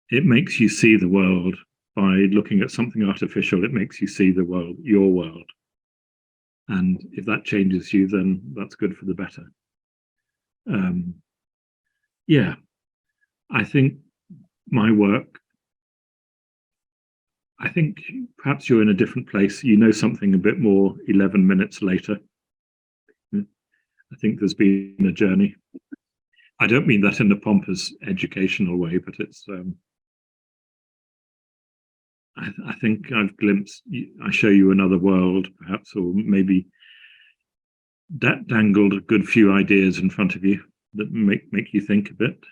it makes you see the world. By looking at something artificial, it makes you see the world, your world. And if that changes you, then that's good for the better. Yeah, I think my work, I think perhaps you're in a different place. You know something a bit more 11 minutes later. I think there's been a journey. I don't mean that in a pompous educational way, but it's, I think I've glimpsed, I show you another world, perhaps, or maybe dangled a good few ideas in front of you that make you think a bit.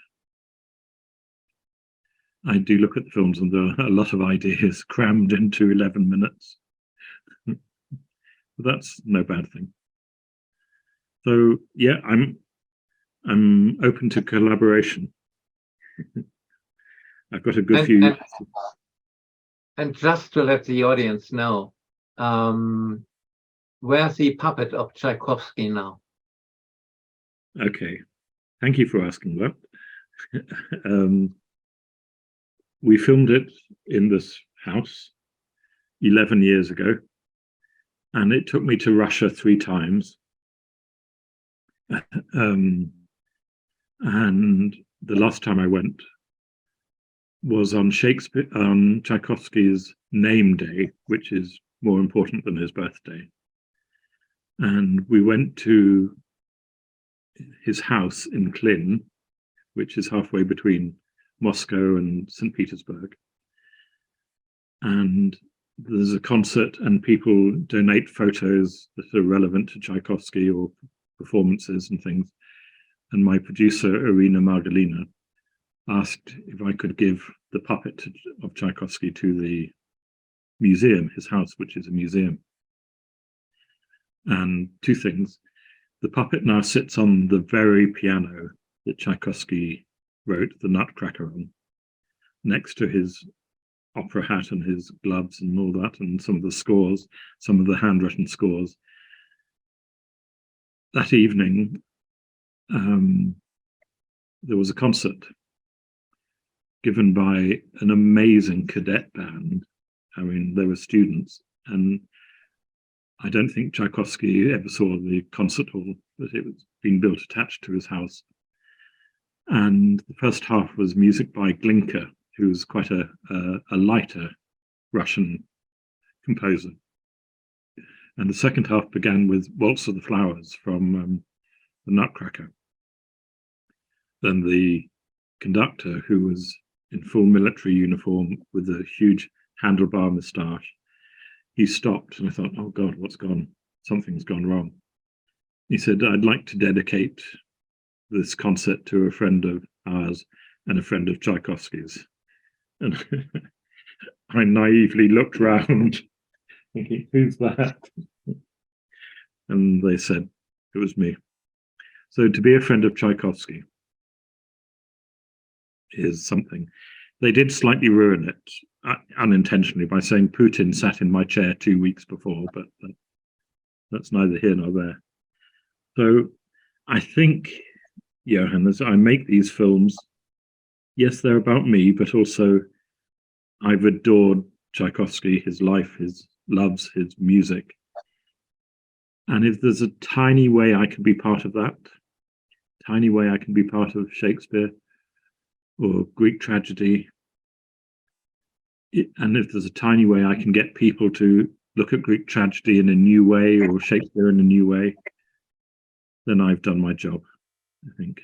I do look at the films and there are a lot of ideas crammed into 11 minutes. But that's no bad thing. So yeah, I'm open to collaboration. I've got a good few. And just to let the audience know, where's the puppet of Tchaikovsky now? Okay, thank you for asking that. We filmed it in this house 11 years ago, and it took me to Russia 3 times. And the last time I went was on Tchaikovsky's name day, which is more important than his birthday. And we went to his house in Klin, which is halfway between Moscow and St. Petersburg. And there's a concert and people donate photos that are relevant to Tchaikovsky or performances and things. And my producer, Irina Margalina, asked if I could give the puppet of Tchaikovsky to the museum, his house, which is a museum. And 2 things. The puppet now sits on the very piano that Tchaikovsky wrote the Nutcracker on, next to his opera hat and his gloves and all that, and some of the scores, some of the handwritten scores. That evening, there was a concert given by an amazing cadet band. I mean, they were students, and I don't think Tchaikovsky ever saw the concert hall, but it was being built attached to his house. And the first half was music by Glinka, who was quite a lighter Russian composer. And the second half began with Waltz of the Flowers from the Nutcracker. Then the conductor, who was in full military uniform with a huge handlebar moustache, he stopped, and I thought, oh God, what's gone? Something's gone wrong. He said, I'd like to dedicate this concert to a friend of ours and a friend of Tchaikovsky's. And I naively looked round, thinking, who's that? And they said, it was me. So to be a friend of Tchaikovsky is something. They did slightly ruin it unintentionally by saying Putin sat in my chair 2 weeks before, but that's neither here nor there. So I think, Johannes, I make these films, yes, they're about me, but also I've adored Tchaikovsky, his life, his loves, his music. And if there's a tiny way I can be part of that, tiny way I can be part of Shakespeare or Greek tragedy, and if there's a tiny way I can get people to look at Greek tragedy in a new way or Shakespeare in a new way, then I've done my job, I think.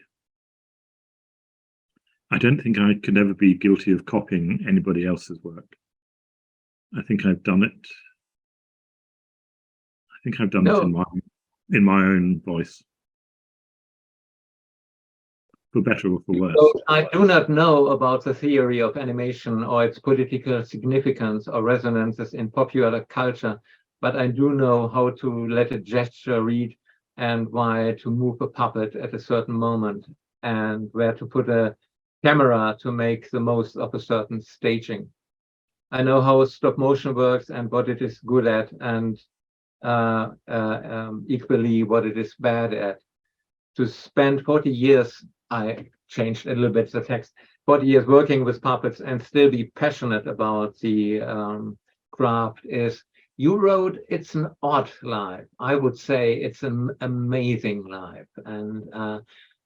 I don't think I could ever be guilty of copying anybody else's work. I think I've done it. I think I've done it in my own voice, for better or for worse. So I do not know about the theory of animation or its political significance or resonances in popular culture, but I do know how to let a gesture read and why to move a puppet at a certain moment and where to put a camera to make the most of a certain staging. I know how stop motion works and what it is good at, and equally what it is bad at. To spend 40 years, I changed a little bit the text, 40 years working with puppets and still be passionate about the craft is, you wrote, it's an odd life. I would say it's an amazing life. And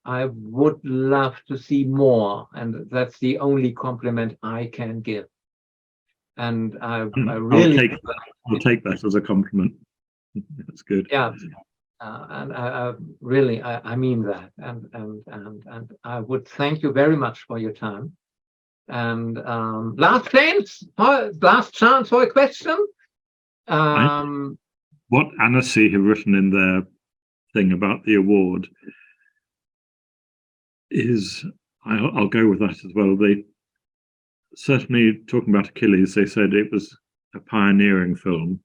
I would love to see more. And that's the only compliment I can give. And I really... I'll take that as a compliment. That's good. Yeah. And I really, I mean that, and I would thank you very much for your time. And last chance for a question. What Annecy have written in their thing about the award is, I'll go with that as well. certainly talking about Achilles, they said it was a pioneering film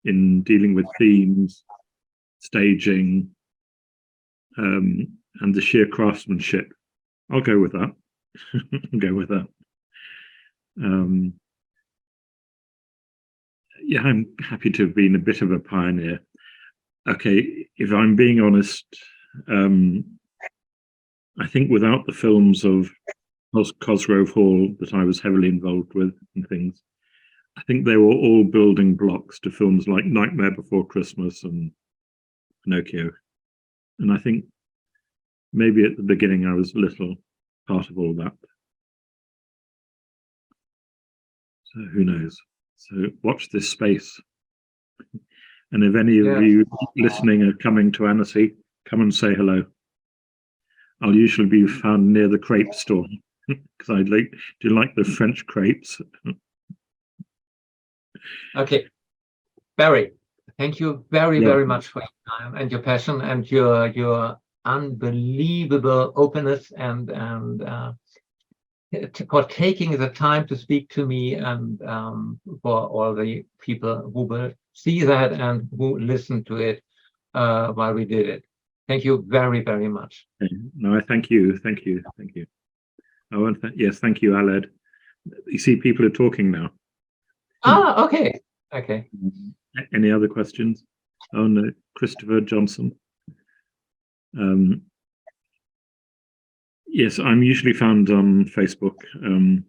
in dealing with themes, staging, and the sheer craftsmanship. I'll go with that. I'll go with that. Yeah, I'm happy to have been a bit of a pioneer. Okay, if I'm being honest, I think without the films of Cosgrove Hall that I was heavily involved with and things, I think they were all building blocks to films like Nightmare Before Christmas and Pinocchio. And I think maybe at the beginning I was a little part of all that. So who knows? So watch this space. And if any of you listening are coming to Annecy, come and say hello. I'll usually be found near the crepe store because I do like the French crepes. Okay, Barry, thank you very much for your time and your passion and your unbelievable openness and for taking the time to speak to me, and for all the people who will see that and who listened to it while we did it. Thank you very much. No, thank you. Oh, and yes, thank you, Aled. You see, people are talking now. Ah, okay. Any other questions? Oh no, Christopher Johnson. Yes, I'm usually found on Facebook, and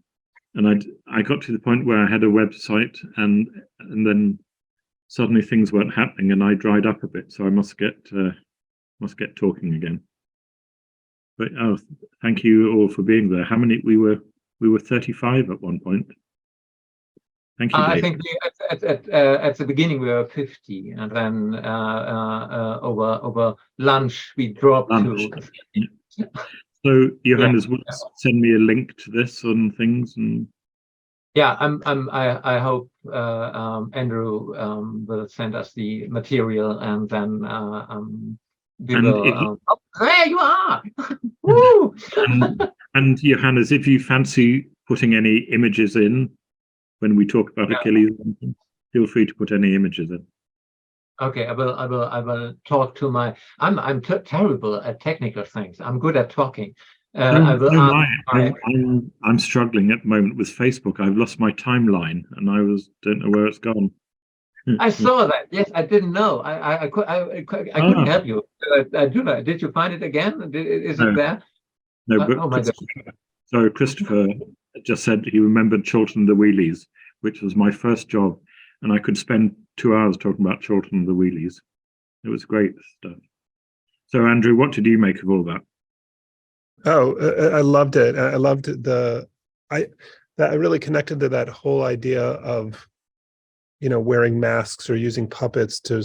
I got to the point where I had a website, and then suddenly things weren't happening, and I dried up a bit. So I must get talking again. But oh, thank you all for being there. How many we were 35 at one point. Thank you, Dave. I think at the beginning we were 50, and then over lunch we dropped to. So Johannes will send me a link to this and things, and yeah, I hope Andrew will send us the material, and then we will. Oh, there you are! Woo! and Johannes, if you fancy putting any images in when we talk about Achilles, feel free to put any images in. Okay, I will talk to my. I'm terrible at technical things. I'm good at talking. I will I'm struggling at the moment with Facebook. I've lost my timeline, and don't know where it's gone. I saw that. Yes, I didn't know. I couldn't help you. I do know. Did you find it again? Is it there? No, but oh my God. So Christopher just said he remembered Chiltern and the Wheelies, which was my first job, and I could spend 2 hours talking about Chiltern and the Wheelies. It was great stuff. So Andrew, what did you make of all that? Oh, I loved it. I loved I really connected to that whole idea of, wearing masks or using puppets to